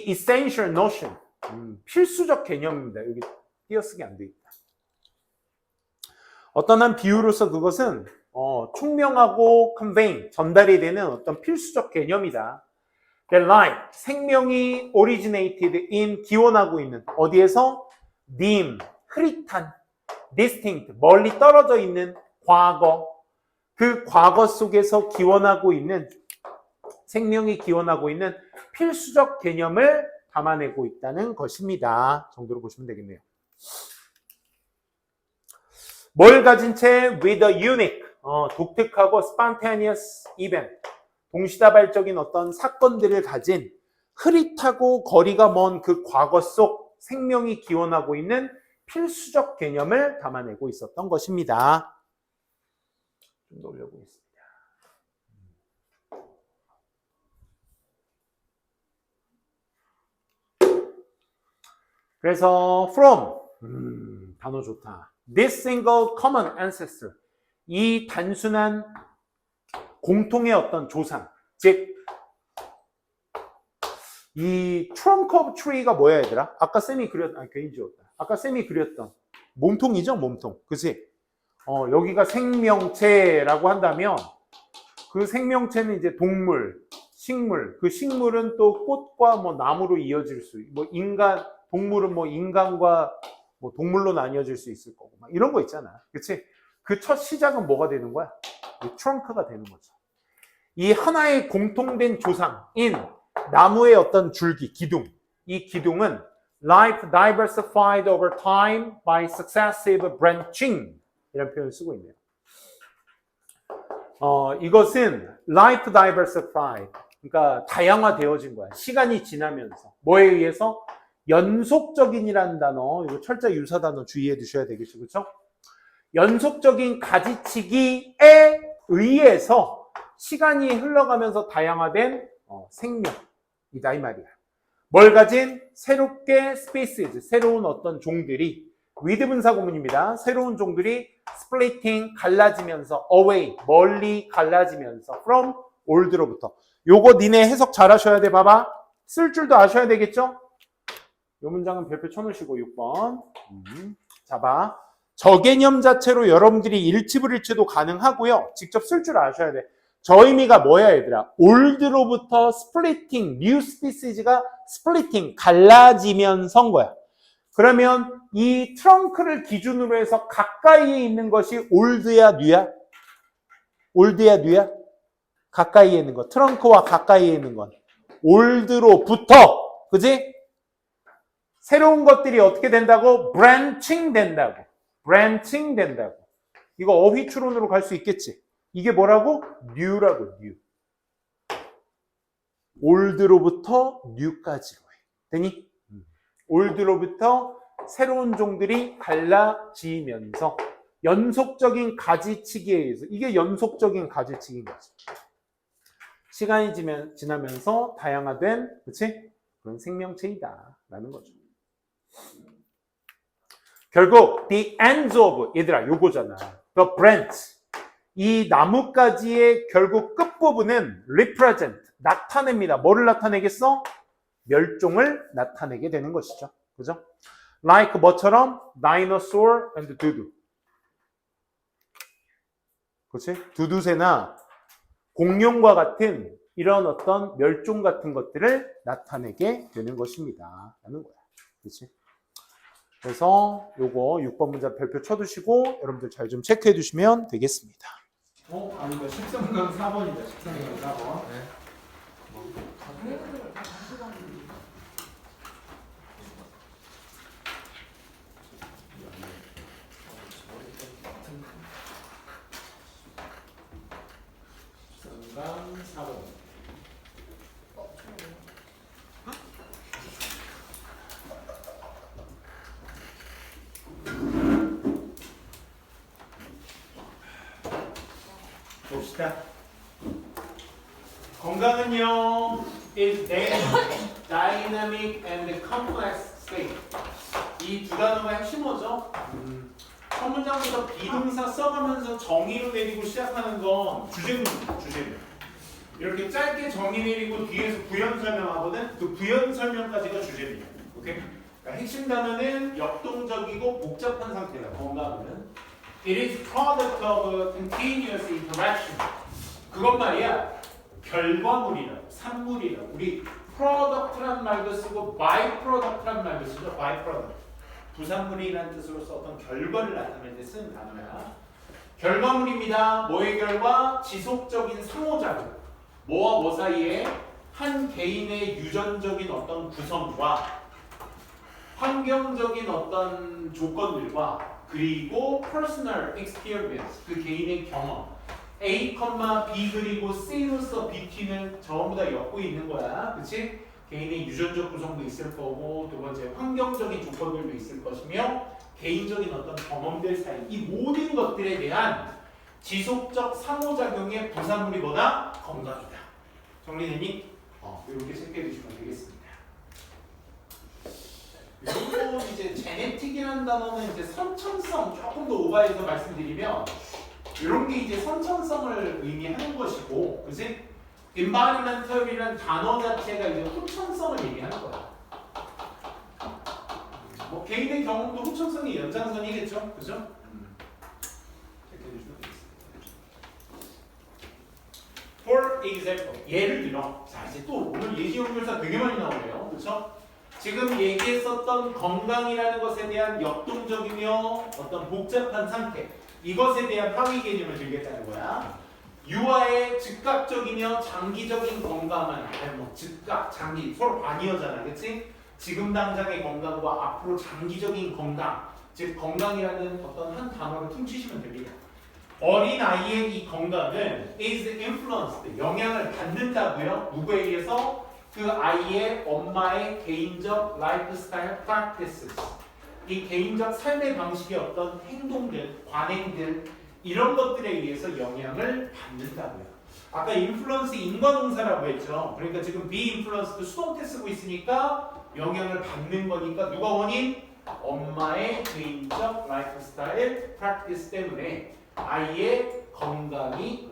essential notion, 필수적 개념입니다. 여기 띄어쓰기 안 돼 있다. 어떤 한 비유로서 그것은 총명하고 conveying, 전달이 되는 어떤 필수적 개념이다. The life, 생명이 originated in, 기원하고 있는, 어디에서? dim, 흐릿한, distinct, 멀리 떨어져 있는 과거, 그 과거 속에서 기원하고 있는, 생명이 기원하고 있는 필수적 개념을 담아내고 있다는 것입니다. 정도로 보시면 되겠네요. 뭘 가진 채? with a unique, 독특하고 spontaneous event, 동시다발적인 어떤 사건들을 가진 흐릿하고 거리가 먼 그 과거 속 생명이 기원하고 있는 필수적 개념을 담아내고 있었던 것입니다. 좀 더 올려보겠습니다. 그래서 from, 단어 좋다. This single common ancestor, 이 단순한 공통의 어떤 조상, 즉 이 trunk of tree가 뭐야 얘들아? 아까 쌤이 괜히 지웠다. 아까 쌤이 그렸던 몸통이죠, 몸통. 그치? 여기가 생명체라고 한다면 그 생명체는 이제 동물, 식물, 그 식물은 또 꽃과 뭐 나무로 이어질 수, 뭐 동물은 뭐 인간과 뭐 동물로 나뉘어질 수 있을 거고, 막 이런 거 있잖아. 그치? 그 첫 시작은 뭐가 되는 거야? 이 트렁크가 되는 거죠. 이 하나의 공통된 조상인 나무의 어떤 줄기, 기둥. 이 기둥은 Life diversified over time by successive branching 이런 표현을 쓰고 있네요. 이것은 life diversified 그러니까 다양화되어진 거야. 시간이 지나면서 뭐에 의해서 연속적인이라는 단어 이거 철자 유사 단어 주의해 두셔야 되겠죠, 그렇죠? 연속적인 가지치기에 의해서 시간이 흘러가면서 다양화된 생명이다 이 말이야. 뭘 가진 새롭게 스페이스 새로운 어떤 종들이 with 분사 구문입니다. 새로운 종들이 splitting 갈라지면서 away 멀리 갈라지면서 from old로부터 요거 니네 해석 잘 하셔야 돼. 봐봐. 쓸 줄도 아셔야 되겠죠? 요 문장은 별표 쳐놓으시고 6번 자 봐. 저 개념 자체로 여러분들이 일치불일치도 가능하고요. 직접 쓸 줄 아셔야 돼. 저 의미가 뭐야 얘들아? 올드로부터 splitting, new species가 splitting, 갈라지면서인 거야. 그러면 이 트렁크를 기준으로 해서 가까이에 있는 것이 올드야, 뉴야? 올드야, 뉴야? 가까이에 있는 것. 트렁크와 가까이에 있는 건. 올드로부터, 그지? 새로운 것들이 어떻게 된다고? branching 된다고. branching 된다고. 이거 어휘 추론으로 갈 수 있겠지? 이게 뭐라고? new라고, new. 올드로부터 new까지로 해. 되니? 올드로부터 새로운 종들이 갈라지면서 연속적인 가지치기에 의해서 이게 연속적인 가지치기인 거지. 시간이 지나면서 다양화된 그치? 그런 생명체이다 라는 거죠. 결국 the ends of 얘들아 요거잖아. the branch 이 나뭇가지의 결국 끝부분은 represent 나타냅니다. 뭐를 나타내겠어? 멸종을 나타내게 되는 것이죠. 그죠? like 뭐처럼 dinosaur and 두두. 그렇지? 두두새나 공룡과 같은 이런 어떤 멸종 같은 것들을 나타내게 되는 것입니다. 라는 거야. 그렇지? 그래서 요거 6번 문장 별표 쳐두시고 여러분들 잘 좀 체크해 두시면 되겠습니다. 아니다. 13강 4번이다. 13강 4번. 네. 봅시다. 건강은요, is dynamic and complex state. 이 두 단어가 핵심어죠. 첫 문장부터 비동사 써가면서 정의로 내리고 시작하는 건 주제문입니다. 주제문. 이렇게 짧게 정의 내리고 뒤에서 부연 설명하거든. 그 부연 설명까지가 주제입니다. 오케이? 그러니까 핵심 단어는 역동적이고 복잡한 상태다. 건강은. It is product of continuous interaction. 그건 말이야. 결과물이라고, 산물이라고. 우리 product란 말도 쓰고 byproduct란 말도 쓰죠. byproduct. 부산물이라는 뜻으로서 어떤 결과를 나타낼 때 쓰는 단어야. 결과물입니다. 뭐의 결과? 지속적인 상호작용. 뭐와 뭐 사이에? 한 개인의 유전적인 어떤 구성과 환경적인 어떤 조건들과 그리고 personal experience, 그 개인의 경험. A, B 그리고 C로서 BT는 전부 다 엮고 있는 거야. 그치? 개인의 유전적 구성도 있을 거고 두 번째 환경적인 조건들도 있을 것이며 개인적인 어떤 경험들 사이 이 모든 것들에 대한 지속적 상호작용의 부산물이 뭐다? 건강이다. 정리되니? 이렇게 체크해 주시면 되겠습니다. 그리고 이제 제네틱이라는 단어는 이제 선천성 조금 더 오버해서 말씀드리면 이런 게 이제 선천성을 의미하는 것이고, 그치? environmental이라는 단어 자체가 이제 후천성을 얘기하는 거야. 뭐 개인의 경험도 후천성이 연장선이겠죠, 그죠? For example, 예를 들어, 자 이제 또 오늘 예시 연결사 되게 많이 나오네요, 그렇죠? 지금 얘기했었던 건강이라는 것에 대한 역동적이며 어떤 복잡한 상태, 이것에 대한 하위 개념을 들겠다는 거야. 유아의 즉각적이며 장기적인 건강은 뭐 즉각, 장기 서로 반이어잖아, 그렇지? 지금 당장의 건강과 앞으로 장기적인 건강, 즉 건강이라는 어떤 한 단어를 퉁치시면 됩니다. 어린 아이의 이 건강은 is influenced, 영향을 받는다고요. 누구에 의해서? 그 아이의 엄마의 개인적 라이프스타일 프랙티스, 이 개인적 삶의 방식의 어떤 행동들, 관행들 이런 것들에 의해서 영향을 받는다고요. 아까 인플루언스 인과동사라고 했죠. 그러니까 지금 be influenced 수동태 쓰고 있으니까 영향을 받는 거니까 누가 원인? 엄마의 개인적 라이프스타일 프랙티스 때문에 아이의 건강이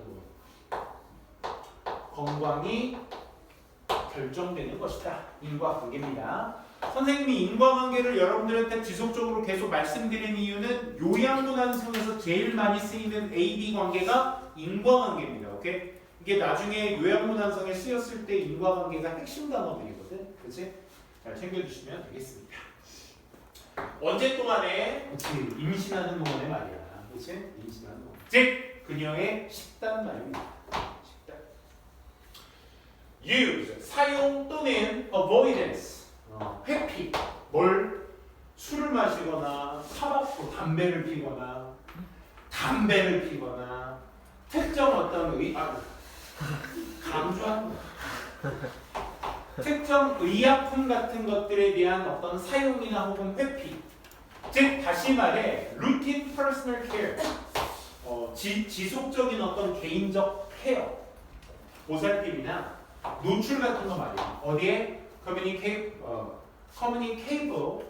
결정되는 것이다. 인과관계입니다. 선생님이 인과관계를 여러분들한테 지속적으로 계속 말씀드리는 이유는 요양문항성에서 제일 많이 쓰이는 A-B 관계가 인과관계입니다. 오케이? 이게 나중에 요양문항성에 쓰였을 때 인과관계가 핵심 단어들이거든. 그치? 잘 챙겨주시면 되겠습니다. 언제 동안에? 그치? 임신하는 동안에 말이야. 그치? 임신하는 동안. 즉, 그녀의 식단 말입니다. 식단. use, 사용 또는 avoidance, 회피. 뭘? 술을 마시거나 타바코, 담배를 피거나 특정 어떤 강조하는 특정 의약품 같은 것들에 대한 어떤 사용이나 혹은 회피. 즉 다시 말해 routine personal care, 지속적인 어떤 개인적 케어, 보살핌이나 노출 같은 거 말이야. 어디에? communicable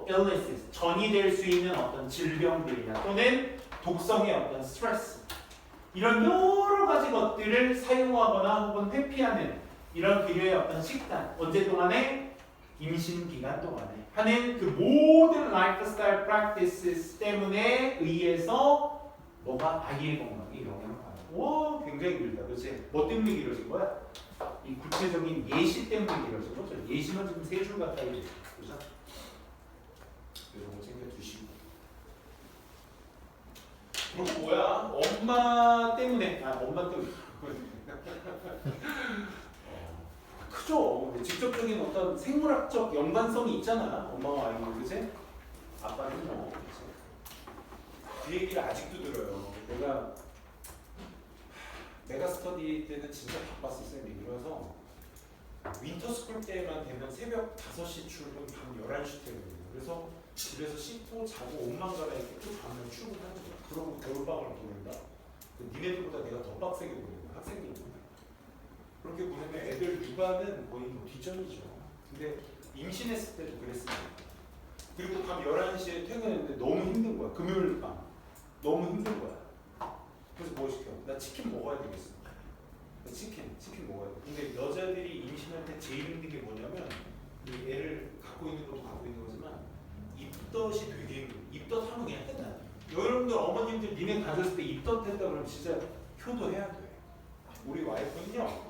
illnesses, 전이될 수 있는 어떤 질병들이나 또는 독성의 어떤 스트레스, 이런 여러 가지 것들을 사용하거나 혹은 회피하는 이런 그녀의 어떤 식단, 언제 동안에? 임신 기간 동안에 하는 그 모든 라이프스타일 프랙티스 때문에 의해서 뭐가? 아이의 건강에 영향을 받는. 와, 굉장히 길다. 그렇지? 뭐 때문에 길어진 거야? 이 구체적인 예시 때문에 길어진 거죠. 예시만 지금 3줄 가까이 돼요. 그렇죠? 이런 거 챙겨주시고. 그리고 뭐야? 엄마 때문에. 엄마 때문에. 크죠? 직접적인 어떤 생물학적 연관성이 있잖아. 엄마와 아이는. 그치? 아빠는 뭐. 그치? 그 얘기를 아직도 들어요. 내가 스터디 때는 진짜 바빴었어요. 그래서 윈터스쿨 때만 되면 새벽 5시 출근, 밤 11시 퇴근이에요. 그래서 집에서 씻고 자고 옷만 갈아입고 또 밤에 출근하는 거야. 그러고 겨울방학을 보낸다. 니네들보다 내가 더 빡세게 보내는 거야. 학생들보다. 그렇게 보내면 애들 육아는 거의 뭐 뒷전이죠. 근데 임신했을 때도 그랬습니다. 그리고 밤 11시에 퇴근했는데 너무 힘든 거야. 금요일 밤. 너무 힘든 거야. 그래서 뭐 시켜? 나 치킨 먹어야 되겠어. 치킨 먹어야 돼. 근데 여자들이 임신할 때 제일 힘든 게 뭐냐면 이 애를 갖고 있는 것도 갖고 있는 거지만 입덧이 되게 힘들어. 입덧 하면 그냥 끝나. 여러분들 어머님들 니네 가졌을 때 입덧 했다 그러면 진짜 효도해야 돼. 우리 와이프는요.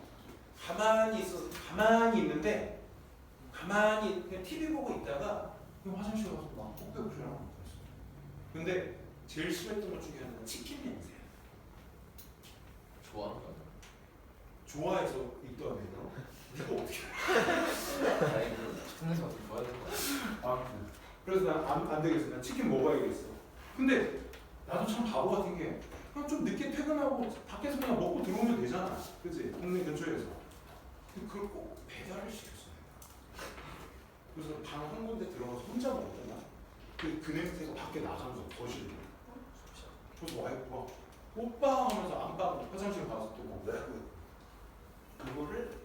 가만히 있는데 가만히 그냥 TV 보고 있다가 화장실 가서 막 뽀빼부시라고 그랬어. 근데 제일 심했던 것 중에 하나는 치킨 냄새야. 좋아하는 거야? 좋아해서 입덧하는 거? 이거 어떻게 해? 식품에서 좋아하는 거야? 그래서 난 안 되겠어. 난 치킨 먹어야겠어. 근데 나도 참 바보 같은 게 그냥 좀 늦게 퇴근하고 밖에서 그냥 먹고 들어오면 되잖아. 그치? 동네 근처에서. 근데 그걸 꼭 배달을 시켰어. 그래서 방 한 군데 들어가서 혼자 먹었잖아. 그 냄새가 밖에 나가면서 거실로. 그래서 와이프가 오빠 하면서 안방 화장실 가서 또 먹고 그거를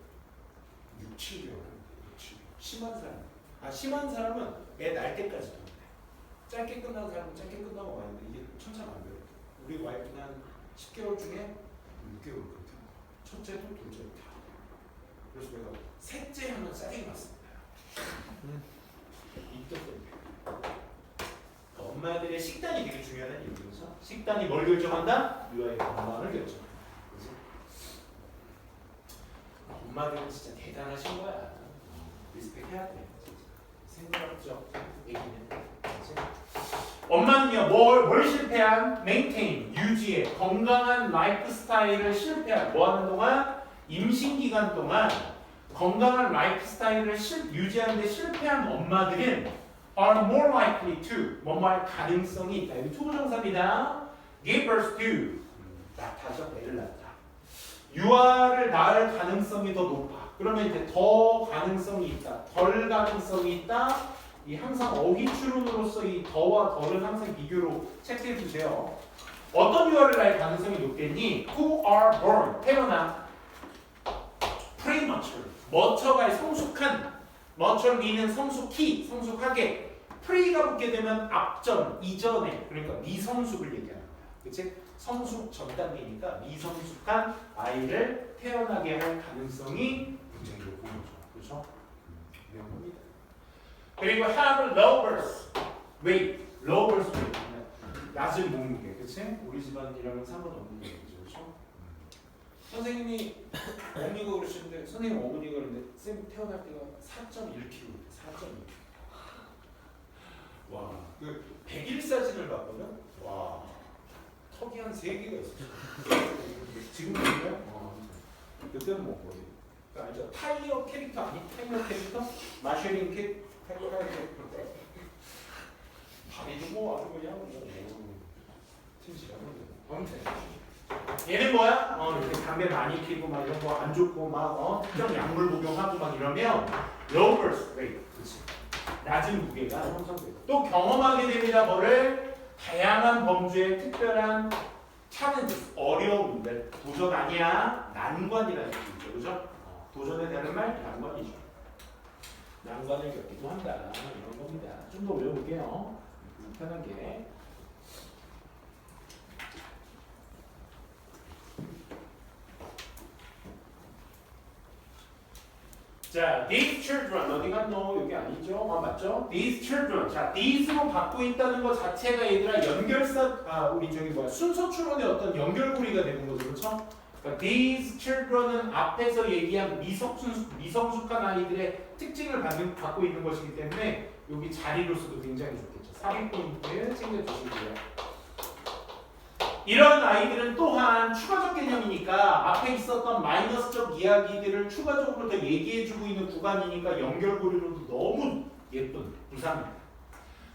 6, 7개월 심한 사람. 심한 사람은 애 날 때까지 도 돼. 짧게 끝나는 사람은 짧게 끝나고 가는데 이게 천차만별. 우리 와이프는 한 10개월 중에 6개월 그렇게 한 거야. 첫째도 둘째도 다. 그래서 내가 셋째 하면 짜증이 났습니다. 입덧 때문에. 엄마들의 식단이 되게 중요하다는 얘기죠. 식단이 뭘 결정한다? 유아의 건강을 결정한다. 그치? 엄마들은 진짜 대단하신 거야. 리스펙 해야 돼. 생물학적 얘기는. 그치? 엄마는요, 뭘 실패한? maintain, 유지해. 건강한 라이프 스타일을 실패한. 뭐 하는 동안? 임신 기간 동안 건강한 라이프 스타일을 유지하는 데 실패한 엄마들은 are more likely to 뭐뭐할 가능성이 있다. 여기 투부정사입니다. give birth to 낳다죠. 애를 낳다. 유아를 낳을 가능성이 더 높아. 그러면 이제 더 가능성이 있다. 덜 가능성이 있다. 이 항상 어휘추론으로서 이 더와 덜은 항상 비교로 체크해 주세요. 어떤 유아를 낳을 가능성이 높겠니? Who are born 태어나 premature 머처가 성숙한 머처 미는 성숙히 성숙하게 pre가 붙게 되면 앞전 이전에 그러니까 미성숙을 얘기하는 거야. 그치? 성숙 전 단계니까 미성숙한 아이를 태어나게 할 가능성이 굉장히 높은 거죠. 그렇죠? 이런 겁니다. 그리고 have low birth weight, low birth weight 낮은 몸무게, 그치? 우리 집안이랑은 상관없는 얘기죠, 그렇죠? 선생님이 어머니가 그러시는데 선생님 어머니가 그러는데 쌤 태어날 때가 4.1kg, 4.1kg. 와, 그 100일 사진을 봤거든. 와, 턱이 한 3개가 있었어. 지금 보면 그때는 뭐 거의. 알죠? 타이어 캐릭터 아니? 타이어 캐릭터? 마쉐링 타이어 캐릭터. 다리도 뭐 아주 그냥 튼실하네. 아무튼 얘는 뭐야? 이렇게 담배 많이 피고 막 이런 거 안 좋고 막 특정 약물 복용하고 막 이러면 low birth weight, 그렇지? 낮은 무게가 형성돼요. 또 경험하게 됩니다. 뭐를? 다양한 범주의 특별한 챌린지, 어려움들, 도전 아니야, 난관이라는 뜻이죠, 그죠? 도전에 대한 말 난관이죠. 난관을 겪기도 한다 이런 겁니다. 좀 더 외워볼게요. 편하게. 자, these children 어디 갔노? 여기 아니죠? 맞죠? These children. 자, these로 받고 있다는 것 자체가 얘들아 연결사 우리 저기 뭐야 순서 추론의 어떤 연결고리가 되는 거죠, 그렇죠? 그러니까 these children은 앞에서 얘기한 미성숙한 아이들의 특징을 갖고 있는 것이기 때문에 여기 자리로서도 굉장히 좋겠죠. 삽입 포인트 챙겨주시고요. 이런 아이들은 또한 추가적 개념이니까 앞에 있었던 마이너스적 이야기들을 추가적으로 더 얘기해주고 있는 구간이니까 연결고리로도 너무 예쁜 부산입니다.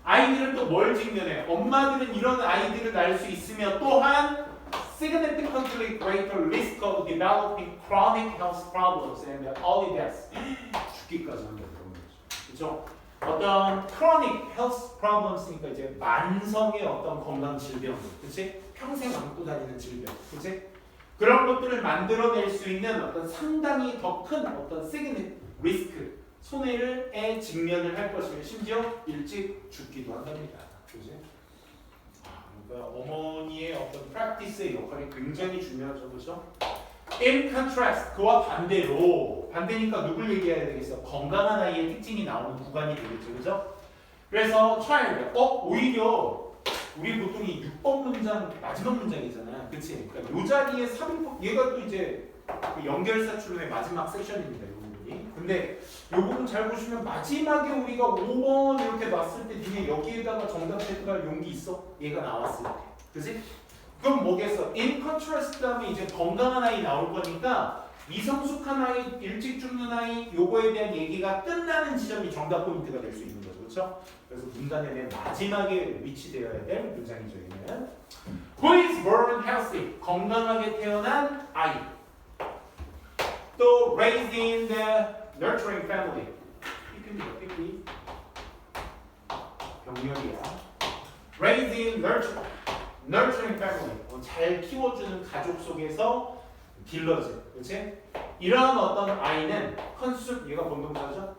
아이들은 또 뭘 직면해? 엄마들은 이런 아이들을 낳을 수 있으며 또한 significantly greater risk of developing chronic health problems and early deaths. 죽기까지 한다 그런 거죠. 그렇죠? 어떤 chronic health problems니까 이제 만성의 어떤 건강 질병, 그렇지? 평생 안고 다니는 질병, 그렇지? 그런 것들을 만들어낼 수 있는 어떤 상당히 더 큰 어떤 significant risk, 손해를에 직면을 할 것이며 심지어 일찍 죽기도 한답니다, 그렇지? 그러니까 어머니의 어떤 practice의 역할이 굉장히 중요하죠, 그렇죠? In contrast, 그와 반대로 반대니까 누굴 얘기해야 되겠어? 건강한 아이의 특징이 나오는 구간이 되겠죠, 그렇죠? 그래서 child, 오히려 우리 보통 이 6번 문장 마지막 문장이잖아, 그렇지? 그러니까 이 자리에 3번 얘가 또 이제 그 연결사 추론의 마지막 세션입니다, 이 부분이. 근데 이 부분 잘 보시면 마지막에 우리가 5번 이렇게 놨을 때 니네 여기에다가 정답 체크할 용기 있어? 얘가 나왔을 때, 그렇지? 그럼 뭐겠어? In contrast 다음에 이제 건강한 아이 나올 거니까 미성숙한 아이, 일찍 죽는 아이 요거에 대한 얘기가 끝나는 지점이 정답 포인트가 될 수 있는 거죠. 그렇죠? 그래서 문단의 맨 마지막에 위치되어야 될 문장이죠. 얘는 Who is born healthy? 건강하게 태어난 아이. 또 raised in the nurturing family. 삐삐입니다. 삐삐. 병렬이야. Raised in nurturing family. 잘 키워주는 가족 속에서 길러진, 그렇지? 이런 어떤 아이는 컨수, 얘가 본동사죠?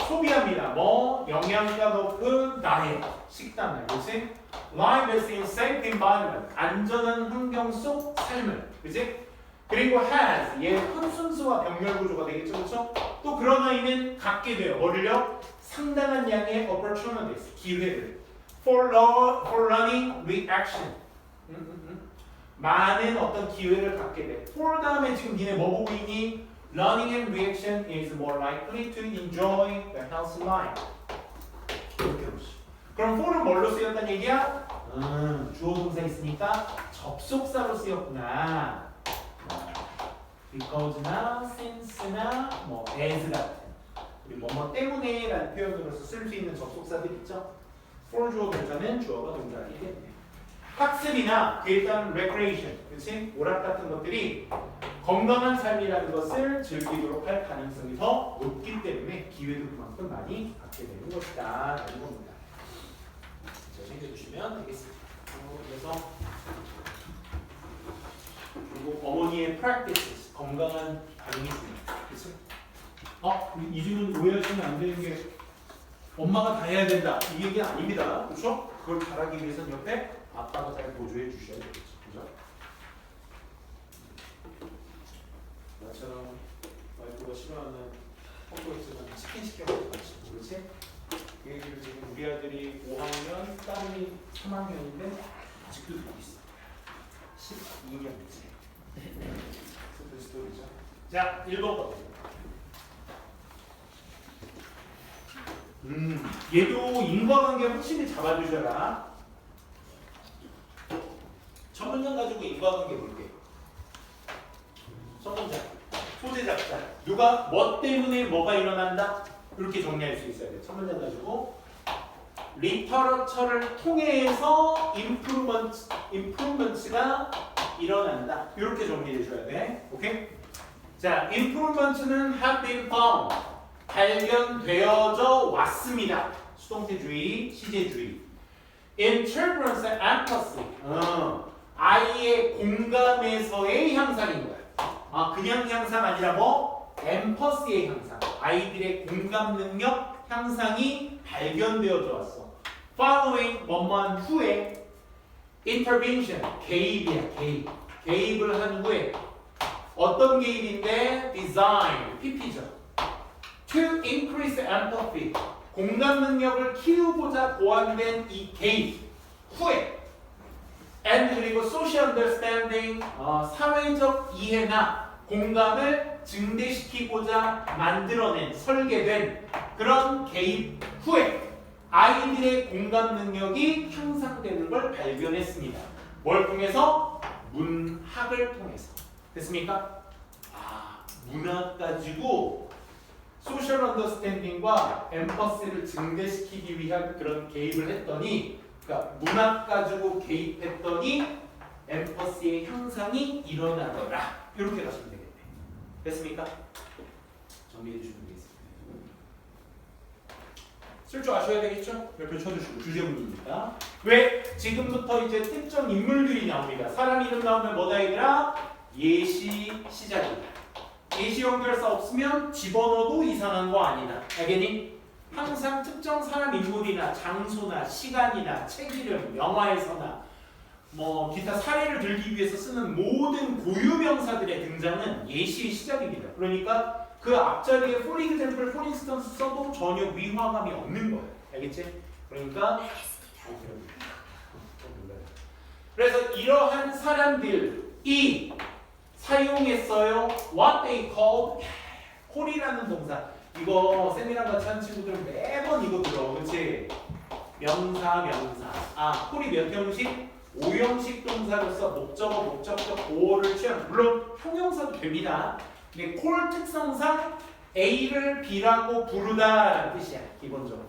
소비합니다. 뭐 영양가 높은 다이어트, 식단을, 그렇지? Lives in safe environment, 안전한 환경 속 삶을, 그렇지? 그리고 has, 얘 컨순수와 병렬 구조가 되겠죠, 그렇죠? 또 그런 아이는 갖게 돼요. 뭐를요? 상당한 양의 opportunities, 기회를, for learning reaction. 많은 어떤 기회를 갖게 돼. for 다음에 지금 니네 뭐 보고 있니? Learning and reaction is more likely to enjoy the healthy life. 이렇게 보시죠. 그럼 for는 뭘로 쓰였다는 얘기야? 주어 동사 있으니까 접속사로 쓰였구나. because나 since나 뭐 as 같은 우리 뭐뭐 때문에라는 표현으로서 쓸 수 있는 접속사들 있죠. for 주어 동사는 주어가 동사이기 때문에 학습이나 그 일단 recreation, 그렇지? 오락 같은 것들이 건강한 삶이라는 것을 즐기도록 할 가능성이 더 높기 때문에 기회도 그만큼 많이 갖게 되는 것이다 라는 겁니다. 자, 챙겨주시면 되겠습니다. 그래서 그리고 어머니의 practices, 건강한 반응이 중요합니다. 그렇지? 이 질문 오해하시면 안 되는 게 엄마가 다 해야 된다 이 얘기 아닙니다. 그렇죠? 그걸 잘하기 위해서는 옆에 아빠가 잘 보조해 주셔야 되겠죠. 그죠? 나처럼 와이프가 싫어하는 헛소리지만 치킨 시켜서 같이 그렇지? 그 얘기를 지금 우리 아들이 5학년, 딸이 3학년인데 아직도 듣고 있어. 12년째. 슬픈 스토리죠. 자, 1번 거. 얘도 인과관계 확실히 잡아주셔라. 첫 문장 가지고 인과관계 볼게. 첫 문장 소재 작자 누가 뭐 때문에 뭐가 일어난다 이렇게 정리할 수 있어야 돼. 첫 문장 가지고 리터러처를 통해서 improvements가 일어난다 이렇게 정리해 줘야 돼. 오케이? 자, improvements는 have been found 발견되어져 왔습니다. 수동태주의, 시제주의. In children's empathy 아이의 공감에서의 향상인 거야. 그냥 향상 아니라 뭐? 엠퍼시의 향상. 아이들의 공감 능력 향상이 발견되어져 왔어. Following 뭐뭐한 후에 intervention, 개입이야, 개입. 개입을 한 후에 어떤 개입인데? design, PP죠. To increase empathy, 공감 능력을 키우고자 고안된 이 개입 후에 and 그리고 social understanding, 사회적 이해나 공감을 증대시키고자 만들어낸, 설계된 그런 개입 후에 아이들의 공감 능력이 향상되는 걸 발견했습니다. 뭘 통해서? 문학을 통해서. 됐습니까? 문학 가지고 소셜 언더스탠딩과 엠퍼시를 증대시키기 위한 그런 개입을 했더니 그러니까 문학 가지고 개입했더니 엠퍼시의 향상이 일어나더라. 이렇게 가시면 되겠네. 됐습니까? 정리해 주시면 되겠습니다. 쓸 줄 아셔야 되겠죠? 옆에 쳐주시고 주제문입니다. 왜? 지금부터 이제 특정 인물들이 나옵니다. 사람 이름 나오면 뭐다 얘들아? 예시 시작이다. 예시 연결사 없으면 집어넣어도 이상한 거 아니다. 알겠니? 항상 특정 사람 인물이나 장소나 시간이나 책 이름, 영화에서나 뭐 기타 사례를 들기 위해서 쓰는 모든 고유명사들의 등장은 예시의 시작입니다. 그러니까 그 앞자리에 for example, for instance 써도 전혀 위화감이 없는 거예요. 알겠지? 그러니까 그래서 이러한 사람들이 사용했어요. What they called call이라는 동사. 이거 쌤이랑 같이 한 친구들은 매번 이거 들어. 그렇지? 명사. call이 몇 형식? 5형식 동사로서 목적어, 목적격, 보어를 취한 물론 형용사도 됩니다. 근데 call 특성상 A를 B라고 부르다라는 뜻이야. 기본적으로.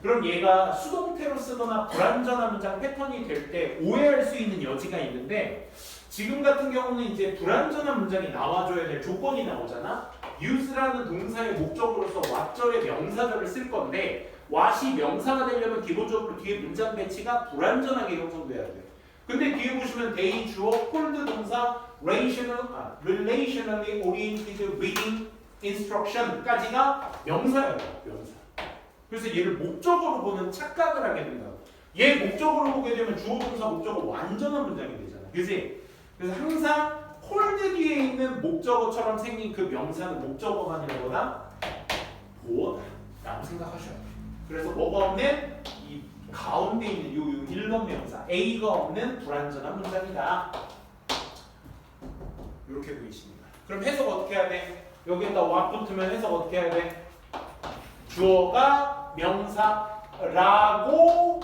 그럼 얘가 수동태로 쓰거나 불완전한 문장 패턴이 될 때 오해할 수 있는 여지가 있는데 지금 같은 경우는 이제 불완전한 문장이 나와줘야 될 조건이 나오잖아. use라는 동사의 목적으로서 what절의 명사절을 쓸 건데 what이 명사가 되려면 기본적으로 뒤에 문장 배치가 불완전하게 형성돼야 돼. 근데 뒤에 보시면 they 주어, called 동사, relationally oriented reading instruction까지가 명사예요. 명사. 그래서 얘를 목적으로 보는 착각을 하게 된다. 얘 목적으로 보게 되면 주어, 동사, 목적어 완전한 문장이 되잖아. 그지? 그래서 항상 콜드 뒤에 있는 목적어처럼 생긴 그 명사는 목적어가 아니라 뭐다? 보어다라고 생각하셔야 돼요. 그래서 뭐가 없는 이 가운데 있는 요 1번 명사 A가 없는 불완전한 문장이다. 이렇게 보이십니다. 그럼 해석 어떻게 해야 돼? 여기에다 what 붙으면 해석 어떻게 해야 돼? 주어가 명사라고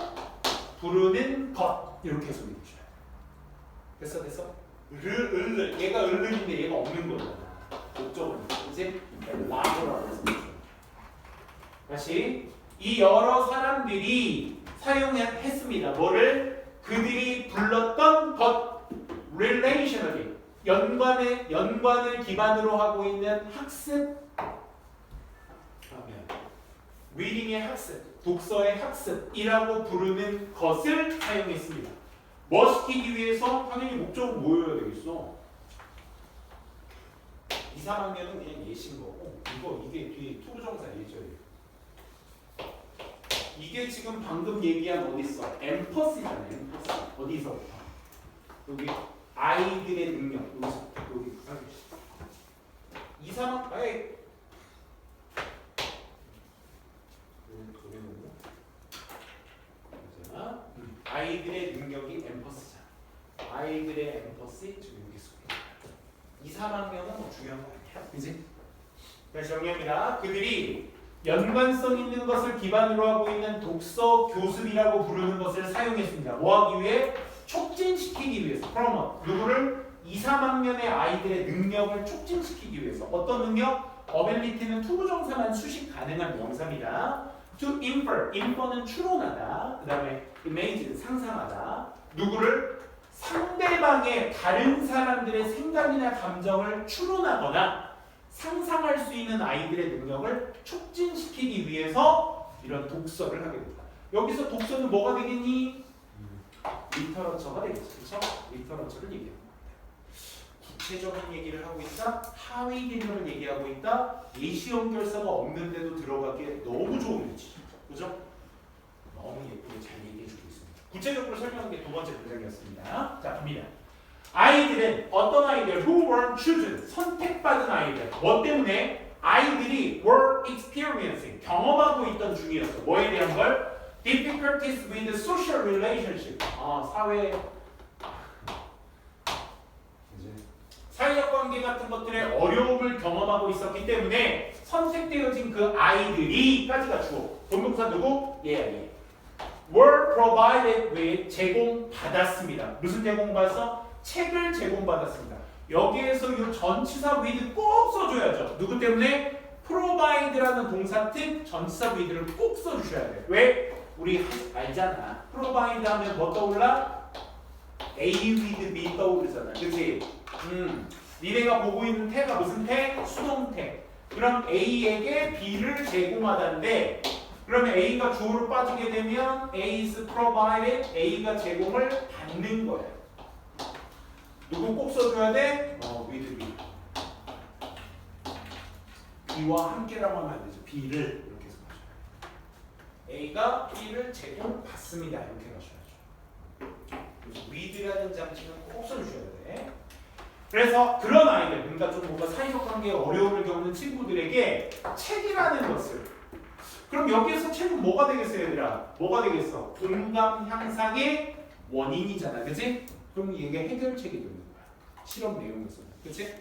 부르는 것 이렇게 해석해 주셔야 돼요. 됐어? 얘가 을른인데 얘가 없는 거잖아. 목적어입니다. 그치? 라고라고 해서 다시 이 여러 사람들이 사용했습니다. 뭐를? 그들이 불렀던 것 relationally 연관을 기반으로 하고 있는 학습 reading의 학습, 독서의 학습이라고 부르는 것을 사용했습니다. 뭐 시키기 위해서? 당연히 목적은 뭐여야 되겠어? 2, 3학년은 그냥 예신 거고 이게 뒤에 투부정사 예절이에요. 이게 지금 방금 얘기한 어디 있어? 엠퍼시잖아. 엠퍼시. 어디서부터? 여기 아이들의 능력. 여기서부터 여기 2, 3학 아예 아이들의 능력이 엠퍼시잖아. 아이들의 엠퍼시 지금 여기 있어. 2, 3학년은 뭐 중요한 거 아니야, 그지? 다시 정리합니다. 그들이 연관성 있는 것을 기반으로 하고 있는 독서 교습이라고 부르는 것을 사용했습니다. 뭐 하기 위해? 촉진시키기 위해서. 그러면 누구를? 2, 3학년의 아이들의 능력을 촉진시키기 위해서. 어떤 능력? 어빌리티는 투부정사만 수식 가능한 명사입니다. To infer, infer는 추론하다. 그 다음에 image는 상상하다. 누구를? 상대방의 다른 사람들의 생각이나 감정을 추론하거나 상상할 수 있는 아이들의 능력을 촉진시키기 위해서 이런 독서를 하게 됩니다. 여기서 독서는 뭐가 되겠니? 리터러처가 되겠죠. 그렇죠? 리터러처를 얘기합니다. 구체적인 얘기를 하고 있다. 하위 개념을 얘기하고 있다. 예시 연결사가 없는데도 들어가기에 너무 좋은 위치죠. 그죠? 너무 예쁘게 잘 얘기해주고 있습니다. 구체적으로 설명한 게 두 번째 문장이었습니다. 자, 갑니다. 아이들은 어떤 아이들? Who were chosen? 선택받은 아이들. 뭐 때문에? 아이들이 were experiencing. 경험하고 있던 중이었어. 뭐에 대한 걸? Difficulties with social relationship. 사회적 관계 같은 것들의 어려움을 경험하고 있었기 때문에 선택되어진 그 아이들이까지가 주어. 본동사 누구? 얘. were provided with 제공받았습니다. 무슨 제공받았어? 책을 제공받았습니다. 여기에서 이 전치사 with 꼭 써줘야죠. 누구 때문에? provide라는 동사 특 전치사 with를 꼭 써주셔야 돼요. 왜? 우리 알잖아. provide 하면 뭐 떠올라? A with B 떠오르잖아. 그치? 니네가 보고 있는 태가 무슨 태? 수동태. 그럼 A에게 B를 제공하다인데 그러면 A가 주어로 빠지게 되면 A is provided, A가 제공을 받는 거야. 누구 꼭 써줘야 돼? with B. B와 함께라고 하면 안 되죠. B를 이렇게 해서 가셔야 돼요. A가 B를 제공받습니다. 이렇게 가셔야죠. 그래서 with라는 장치는 꼭 써주셔야 돼. 그래서 그런 아이들, 그러니까 좀 뭔가 사회적 관계에 어려움을 겪는 친구들에게 책이라는 것을 그럼 여기에서 책은 뭐가 되겠어요, 얘들아? 뭐가 되겠어? 공감 향상의 원인이잖아, 그치? 그럼 이게 해결책이 되는 거야. 실험 내용에서는, 그치?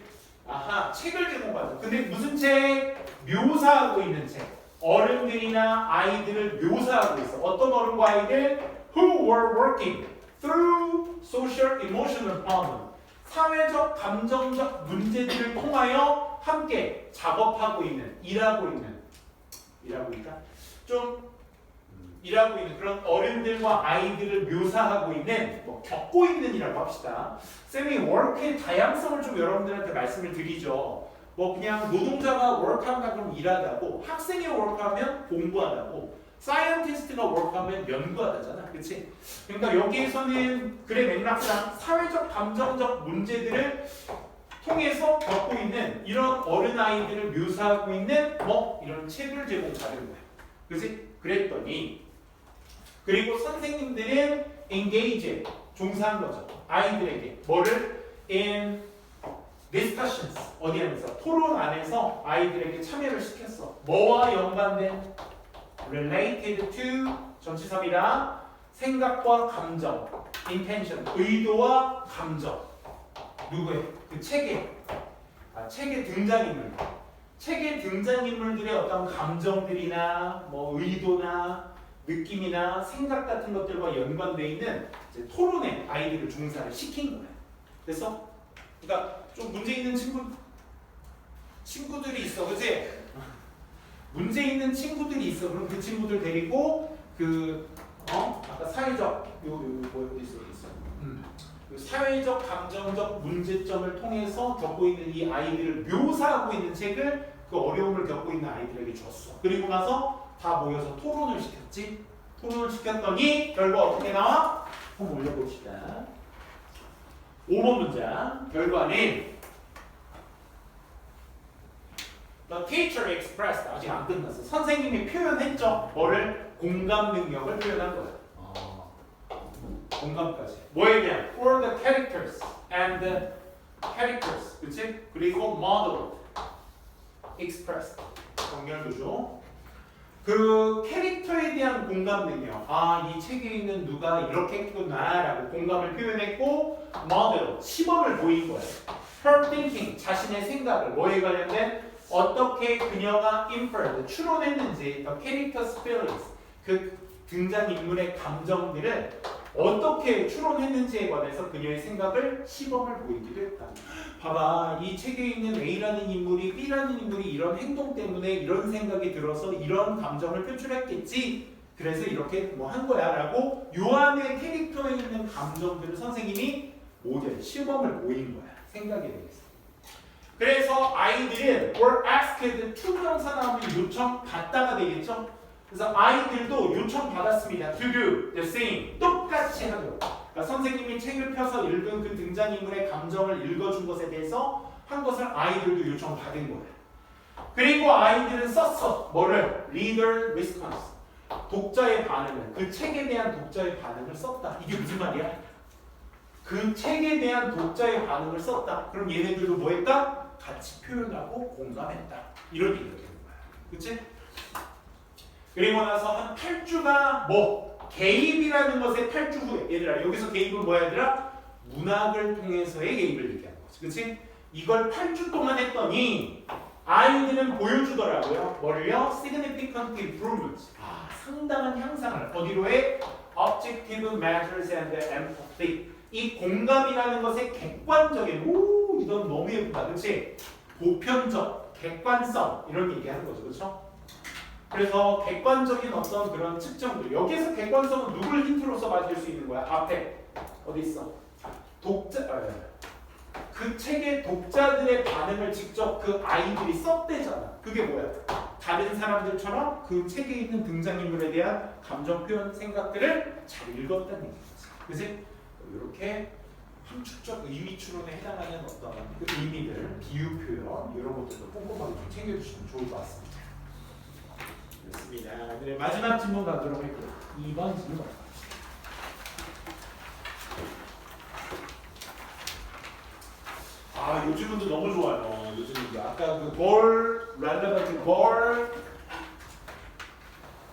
아하, 책을 제공받아. 근데 무슨 책? 묘사하고 있는 책. 어른들이나 아이들을 묘사하고 있어. 어떤 어른과 아이들? Who were working through social emotional problem. 사회적, 감정적 문제들을 통하여 함께 작업하고 있는, 일하고 있는 그런 어른들과 아이들을 묘사하고 있는, 겪고 있는이라고 합시다. 쌤이 work의 다양성을 좀 여러분들한테 말씀을 드리죠. 그냥 노동자가 work하면 그럼 일하다고, 학생이 work하면 공부하다고, 사이언티스트가 work하면 연구하다잖아, 그렇지? 그러니까 여기에서는 글의 맥락상 사회적, 감정적 문제들을 통해서 겪고 있는 이런 어린아이들을 묘사하고 있는 이런 책을 제공받은 거야. 그렇지? 그랬더니 그리고 선생님들은 engage, 종사한 거죠. 아이들에게 뭐를? in discussions, 어디 하면서? 토론 안에서 아이들에게 참여를 시켰어. 뭐와 연관된? related to, 전치사입니다. 생각과 감정, intention, 의도와 감정. 누구의? 그 책의 등장인물. 책의 등장인물들의 어떤 감정들이나 의도나 느낌이나 생각 같은 것들과 연관되어 있는 이제 토론에 아이들을 종사를 시킨 거예요. 그래서 그러니까 좀 문제 있는 친구 친구들이 있어, 그치? 문제 있는 친구들이 있어. 그럼 그 친구들 데리고 아까 사회적 뭐 어디 있어? 그 사회적 감정적 문제점을 통해서 겪고 있는 이 아이들을 묘사하고 있는 책을 그 어려움을 겪고 있는 아이들에게 줬어. 그리고 나서 다 모여서 토론을 시켰지. 토론을 시켰더니 결과 어떻게 나와? 한번 올려봅시다. 5번 문장 결과는 The teacher expressed 아직 안 끝났어. 선생님이 표현했죠. 뭐를? 공감 능력을 표현한 거야. 공감까지. 뭐에 대한? For the characters and the characters, 그렇지? 그리고 modeled, expressed. 연결도죠. 그 캐릭터에 대한 공감 능력. 아, 이 책에 있는 누가 이렇게 했구나라고 공감을 표현했고, model, 시범을 보인 거예요. Her thinking, 자신의 생각을 뭐에 관련된? 어떻게 그녀가 inferred, 추론했는지, the character's feelings, 그 등장인물의 감정들을 어떻게 추론했는지에 관해서 그녀의 생각을 시범을 보이기도 했다. 봐봐, 이 책에 있는 A라는 인물이 B라는 인물이 이런 행동 때문에 이런 생각이 들어서 이런 감정을 표출했겠지. 그래서 이렇게 뭐 한 거야 라고 요 안에 캐릭터에 있는 감정들을 선생님이 모델, 시범을 보인 거야. 생각에 대해서. 그래서 아이들은 were asked, 투명사 나오면 요청 받다가 되겠죠. 그래서 아이들도 요청 받았습니다. To do the same. 똑같이 하도록. 그러니까 선생님이 책을 펴서 읽은 그 등장인물의 감정을 읽어준 것에 대해서 한 것을 아이들도 요청 받은 거예요. 그리고 아이들은 썼어. 뭐를? Reader response. 독자의 반응을. 그 책에 대한 독자의 반응을 썼다. 이게 무슨 말이야? 그 책에 대한 독자의 반응을 썼다. 그럼 얘네들도 뭐 했다? 같이 표현하고 공감했다. 이런 얘기가 되는 거야. 그치? 그리고 나서 한 8주가 뭐? 개입이라는 것의 8주 후에. 얘들아, 여기서 개입은 뭐야, 얘들아? 문학을 통해서의 개입을 얘기하는 거지. 그치? 이걸 8주 동안 했더니 아이들은 보여주더라고요. 뭐를요? Significant improvement. 아, 상당한 향상을. 어디로 해? Objective measures and empathy. 이 공감이라는 것의 객관적인, 오, 이건 너무 예쁘다. 그치? 보편적, 객관성. 이런 얘기 하는 거죠. 그쵸? 그래서 객관적인 어떤 그런 측정들. 여기에서 객관성은 누굴 힌트로서 맞을 수 있는 거야? 앞에. 어디 있어? 그 책의 독자들의 반응을 직접 그 아이들이 썼대잖아. 그게 뭐야? 다른 사람들처럼 그 책에 있는 등장인물에 대한 감정 표현 생각들을 잘 읽었다는 얘기지. 그치? 이렇게 함축적 의미 추론에 해당하는 어떤 그 의미들, 비유 표현 이런 것들도 꼼꼼하게 좀 챙겨주시면 좋을 것 같습니다. 좋습니다. 오늘 마지막 질문 가도록 할게요. 2번 질문. 아, 요 질문도 너무 좋아요. 요 질문도 아까 그 goal, relevant goal,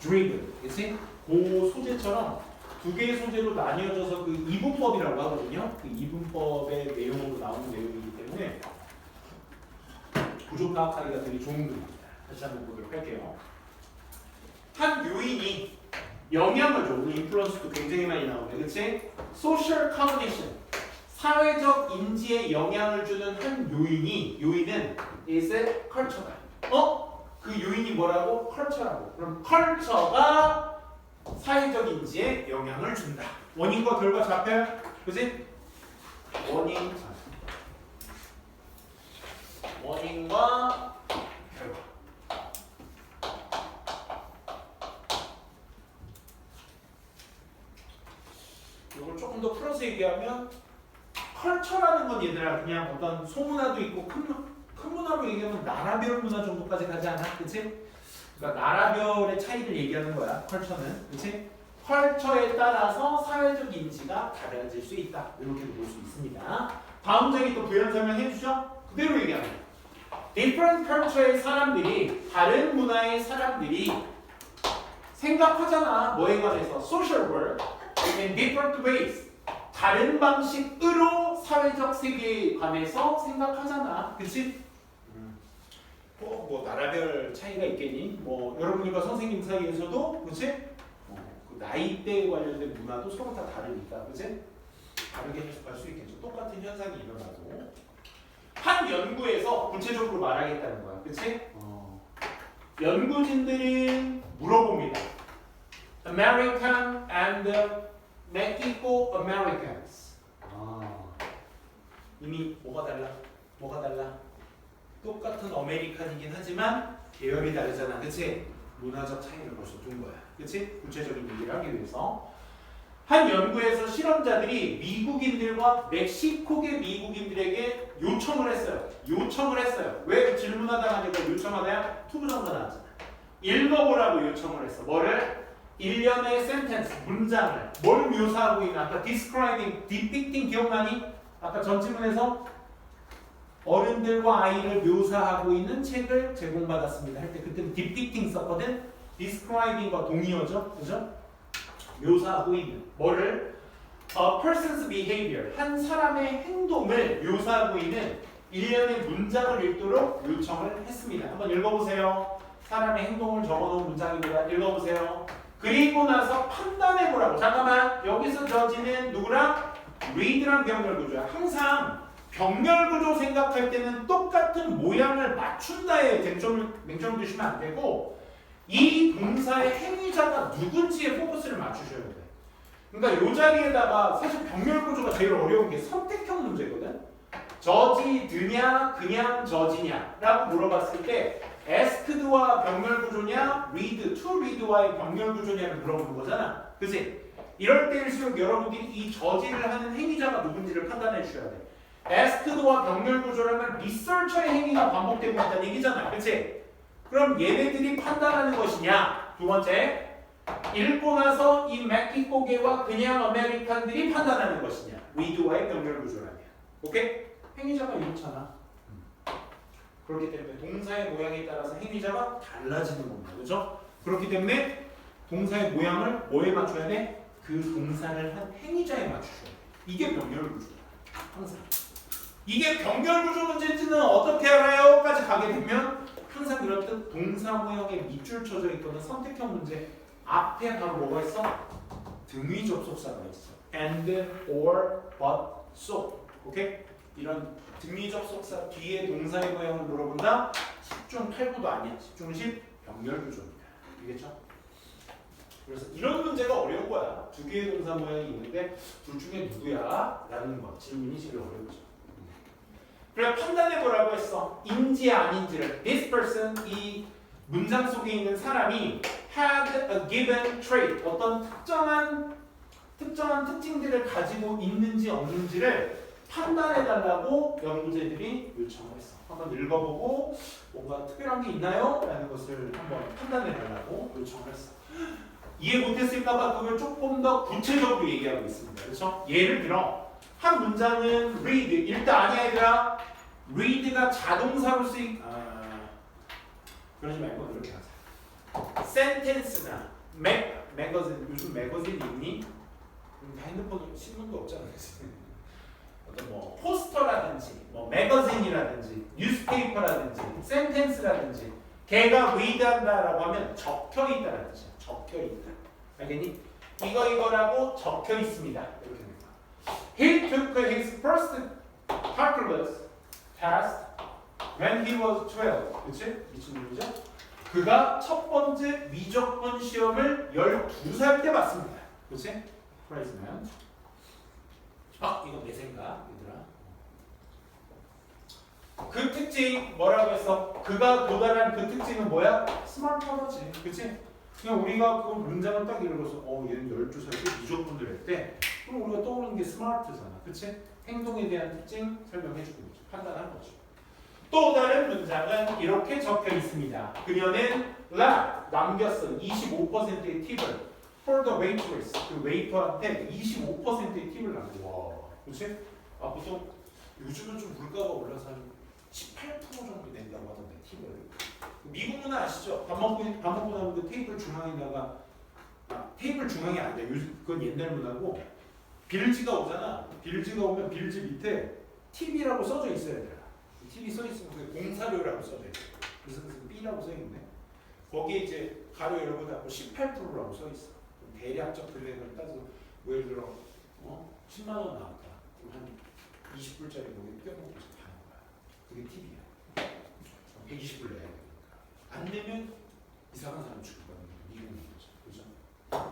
driven, 그치? 그 소재처럼 두 개의 소재로 나뉘어져서 그 이분법이라고 하거든요. 그 이분법의 내용으로 나오는 내용이기 때문에 구조 파악하기가 되게 좋은 글입니다. 다시 한번 보도록 할게요. 한 요인이 영향을 줘. 오늘 인플루언스도 굉장히 많이 나오네. 그치? Social cognition. 사회적 인지에 영향을 주는 한 요인은 is culture다. 그 요인이 뭐라고? culture라고. 그럼 culture가 사회적 인지에 영향을 준다. 원인과 결과 잡혀요? 그치? 원인과 결과. 이걸 조금 더 풀어서 얘기하면 컬처라는 건 얘들아 그냥 어떤 소문화도 있고 큰 문화로 얘기하면 나라별 문화 정도까지 가지 않아? 그치? 그러니까 나라별의 차이를 얘기하는 거야. 컬처는. 그치? 컬처에 따라서 사회적 인지가 달라질 수 있다. 이렇게도 볼 수 있습니다. 다음 장에 또 부연 설명해 주죠. 그대로 얘기하면 different culture의 사람들이 다른 문화의 사람들이 생각하잖아. 뭐에 관해서? social world in different ways. 다른 방식으로 사회적 세계에 관해서 생각하잖아. 그치? 뭐 나라별 차이가 있겠니? 뭐 여러분들과 선생님 사이에서도 그치? 그 나이대에 관련된 문화도 서로 다 다르니까 그치? 다르게 해석할 수 있겠죠. 똑같은 현상이 일어나도 한 연구에서 구체적으로 말하겠다는 거야. 그치? 연구진들은 물어봅니다. American and Mexico Americans. 이미 뭐가 달라? 뭐가 달라? 똑같은 아메리칸이긴 하지만 계열이 다르잖아. 그치? 문화적 차이를 벌써 둔 거야. 그치? 구체적인 얘기를 하기 위해서. 한 연구에서 실험자들이 미국인들과 멕시코계 미국인들에게 요청을 했어요. 왜 질문하다 하니까 요청하다야? 투부정사 나왔잖아. 읽어보라고 요청을 했어. 뭐를? 일련의 센텐스, 문장을 뭘 묘사하고 있나? 아까 describing, depicting 기억나니? 아까 전지문에서 어른들과 아이를 묘사하고 있는 책을 제공받았습니다 할 때 그때는 depicting 썼거든? describing과 동의어죠? 그죠? 묘사하고 있는 뭐를? A person's behavior, 한 사람의 행동을 묘사하고 있는 일련의 문장을 읽도록 요청을 했습니다. 한번 읽어보세요. 사람의 행동을 적어놓은 문장입니다. 읽어보세요. 그리고 나서 판단해보라고. 잠깐만, 여기서 저지는 누구랑? read랑 병렬구조야. 항상 병렬구조 생각할 때는 똑같은 모양을 맞춘다에 맹점을 두시면 안 되고 이 동사의 행위자가 누군지에 포커스를 맞추셔야 돼. 그러니까 이 자리에다가 사실 병렬구조가 제일 어려운 게 선택형 문제거든. 저지, 드냐, 그냥 저지냐 라고 물어봤을 때 asked와 병렬구조냐, read, to read와의 병렬구조냐를 물어보는 거잖아. 그치? 이럴 때일수록 여러분들이 이 저지를 하는 행위자가 누군지를 판단해 주셔야 돼. asked와 병렬구조라면 리서처의 행위가 반복되고 있다는 얘기잖아. 그치? 그럼 얘네들이 판단하는 것이냐? 두 번째, 읽고 나서 이 멕시코계와 그냥 아메리칸들이 판단하는 것이냐? read와의 병렬구조라면. 오케이? 행위자가 이렇잖아. 그렇기 때문에 동사의 모양에 따라서 행위자가 달라지는 겁니다. 그죠? 그렇기 때문에 동사의 모양을 뭐에 맞춰야 돼? 그 동사를 한 행위자에 맞추셔야 돼. 이게 병렬구조야. 항상. 이게 병렬구조 문제인지는 어떻게 알아요? 까지 가게 되면 항상 이렇듯 동사 모양에 밑줄 쳐져 있거나 선택형 문제 앞에 바로 뭐가 있어? 등위 접속사가 있어. and, or, but, so. 오케이? 이런 등위 접속사 뒤에 동사의 모양을 물어본다. 10중 8구도 아니야. 10중 10 병렬구조입니다. 알겠죠? 그래서 이런 문제가 어려운 거야. 두 개의 동사 모양이 있는데 둘 중에 누구야? 라는 거. 질문이 제일 어렵죠. 그래 판단해 보라고 했어. 인지 아닌지를. This person, 이 문장 속에 있는 사람이 had a given trait. 어떤 특정한 특징들을 가지고 있는지 없는지를 판단해 달라고 연구자들이 요청을 했어. 한번 읽어보고 뭔가 특별한 게 있나요? 라는 것을 한번 판단해 달라고 요청을 했어. 이해 못했을까봐 그걸 조금 더 구체적으로 얘기하고 있습니다. 그렇죠? 예를 들어 한 문장은 read. 일단 아니야 얘들아. read가 자동사로 그러지 말고 이렇게 하자. sentence나 매거진. 요즘 매거진 있니? 다 핸드폰 신문도 없잖아. 어떤 뭐 포스터라든지 뭐 매거진이라든지 뉴스페이퍼라든지 센텐스라든지 걔가 read한다라고 하면 적혀 있다라는 뜻이야. 적혀 있다. 알겠니? 이거라고 적혀 있습니다. 이렇게 됩니다. He took his first calculus test when he was 12. 그치? 미친 놈이죠? 그가 첫 번째 미적분 시험을 12살 때 봤습니다. 그치? 프라이즈면. 이건 내 생각, 얘들아. 그 특징 뭐라고 했어? 그가 도달한 그 특징은 뭐야? 스마트하지. 그치? 그냥 우리가 그 문장을 딱 읽어서 얘는 12살 때 미적분을 했대. 그럼 우리가 떠오르는 게 스마트잖아. 그치? 행동에 대한 특징 설명해주고 있죠. 판단한 거죠. 또 다른 문장은 이렇게 적혀 있습니다. 그녀는 남겼어. 25%의 팁을 for the waitress. 그 웨이터한테 25%의 팁을 남겨. 와, 그치? 보통 요즘은 좀 물가가 올라서 한 18% 정도 낸다고 하던데 팁을. 미국 문화 아시죠? 밥 먹고 나면 그 테이블 중앙에다가 테이블 중앙이 안 돼. 그건 옛날 문화고 빌지가 오잖아. 빌지가 오면 빌지 밑에 팁이라고 써져 있어야 돼. 팁이 써 있으면 그게 공사료라고 써져 있어. 그래서 B라고 써 있는데 거기에 이제 가로 열고 닫고 18%라고 써 있어. 대략적 금액을 따져서 예를 들어 10만 원 나왔다. 그럼 한 20불짜리 거기 껴놓고 가는 거야. 그게 팁이야. 120불 내야 되니까. 안 내면 이상한 사람 죽을 거야. 미국인 거죠. 그죠?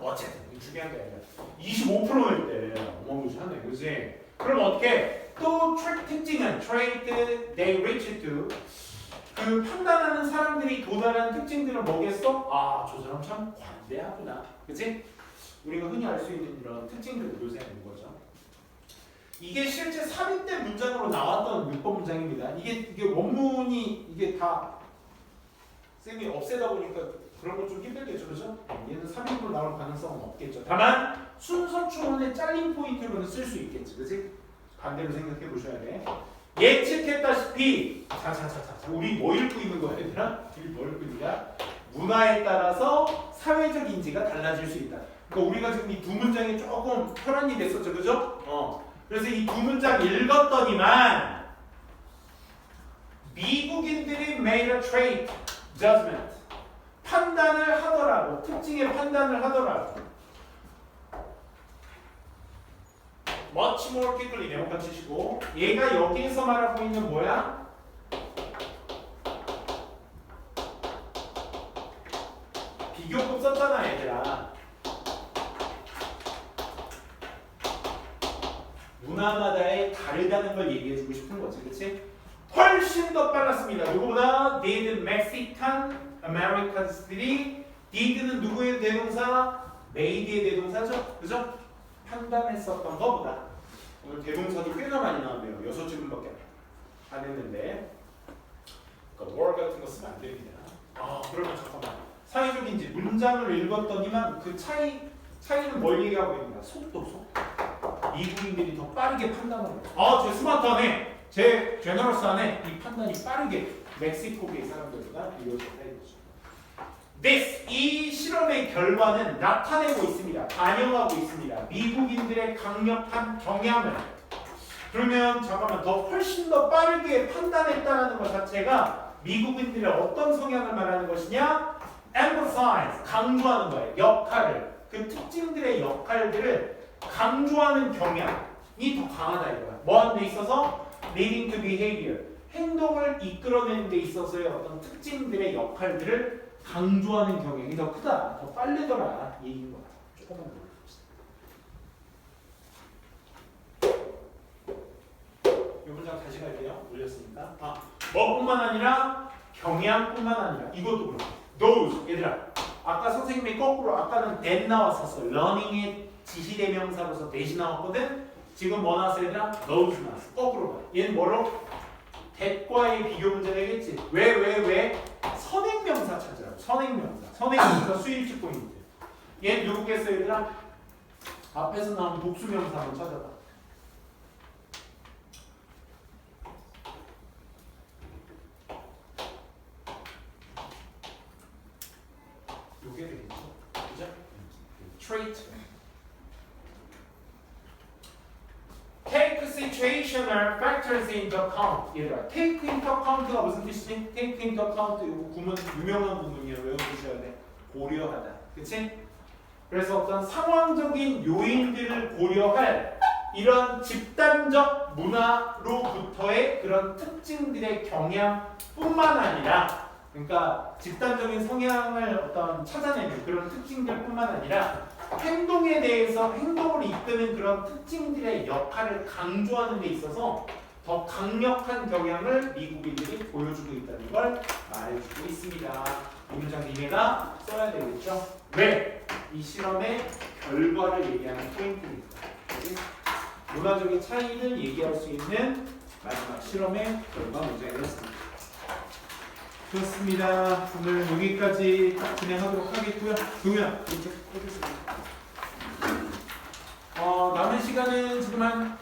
어쨌든 이게 중요한 게 아니라 25%일 때 어마무시하네. 그지? 그럼 어떻게? 또 특징은 trade they reach to 그 판단하는 사람들이 도달한 특징들은 뭐겠어? 아, 저 사람 참 관대하구나. 그치? 우리가 흔히 알 수 있는 이런 특징들을 묘사하는 거죠. 이게 실제 3인 때 문장으로 나왔던 문법 문장입니다. 이게 원문이 이게 다 쌤이 없애다 보니까 그런 건 좀 힘들겠죠. 그죠? 얘는 3인으로 나올 가능성은 없겠죠. 다만 순서 추론의 잘린 포인트로는 쓸 수 있겠지. 그치? 반대로 생각해 보셔야 돼. 예측했다시피 우리 뭐 읽고 있는 거야 얘들아? 우리 뭐 읽고 있는 거야? 문화에 따라서 사회적 인지가 달라질 수 있다. 그러니까 우리가 지금 이 두 문장이 조금 혈안이 됐었죠. 그죠? 그래서 이 두 문장 읽었더니만 미국인들이 made a trait judgment 판단을 하더라고. 특징의 판단을 하더라고. much more quickly 네모칸 치시고 얘가 여기에서 말하고 있는 뭐야? 비교급 썼잖아 얘들아. 문화마다의 다르다는 걸 얘기해주고 싶은 거지. 그치? 훨씬 더 빨랐습니다. 누구보다 did Mexican Americans들이 did는 누구의 대동사? made의 대동사죠. 그죠? 판단했었던 것보다 오늘 대동사도 꽤나 많이 나왔네요. 6질문밖에 안 했는데 그러니까 were 같은 거 쓰면 안 됩니다. 그러면 잠깐만 사회적 인지 문장을 읽었더니만 그 차이는 뭘 얘기하고 있는가? 속도. 미국인들이 더 빠르게 판단하는 거예요. 쟤 스마트하네. 쟤 제너러스하네. 이 판단이 빠르게 멕시코계 사람들보다 이루어졌다 이거죠. This 이 실험의 결과는 나타내고 있습니다. 반영하고 있습니다. 미국인들의 강력한 경향을. 그러면 잠깐만 더 훨씬 더 빠르게 판단했다는 것 자체가 미국인들의 어떤 성향을 말하는 것이냐? Emphasize 강조하는 거예요. 역할을 그 특징들의 역할들을 강조하는 경향이 더 강하다 이거야. 뭐 하는 데 있어서? leading to behavior 행동을 이끌어내는 데 있어서의 어떤 특징들의 역할들을 강조하는 경향이 더 크다. 더 빠르더라. 이 얘기인 거야. 조금만 더 올려봅시다. 이 문장 다시 갈게요. 올렸으니까. 뭐뿐만 아니라 경향뿐만 아니라 이것도 그렇고 those 얘들아 아까 선생님이 거꾸로 아까는 that 나왔었어. learning의 지시대명사로서 that이 나왔거든. 지금 뭐 나왔어 얘들아? those 나왔어. 거꾸로 봐. 얘는 뭐로? that과의 비교 문제 되겠지. 왜? 선행명사 찾으라고. 선행명사 수일치 포인트. 얘는 누구겠어 얘들아? 앞에서 나온 복수명사 한번 찾아봐. 요게 되겠죠. 그죠? trait. Take situational factors into account. 얘들아, take into account가 무슨 뜻이지? take into account 이거 구문 유명한 구문이에요. 외워두셔야 돼. 고려하다. 그치? 그래서 어떤 상황적인 요인들을 고려할 이런 집단적 문화로부터의 그런 특징들의 경향뿐만 아니라 그러니까 집단적인 성향을 어떤 찾아내는 그런 특징들뿐만 아니라 행동에 대해서 행동을 이끄는 그런 특징들의 역할을 강조하는 데 있어서 더 강력한 경향을 미국인들이 보여주고 있다는 걸 말해주고 있습니다. 이 문장 니네가 써야 되겠죠? 왜? 이 실험의 결과를 얘기하는 포인트입니다. 문화적인 차이를 얘기할 수 있는 마지막 실험의 결과 문장이었습니다. 좋습니다. 오늘 여기까지 진행하도록 하겠고요. 동현 이제 해주세요. 남은 시간은 지금 한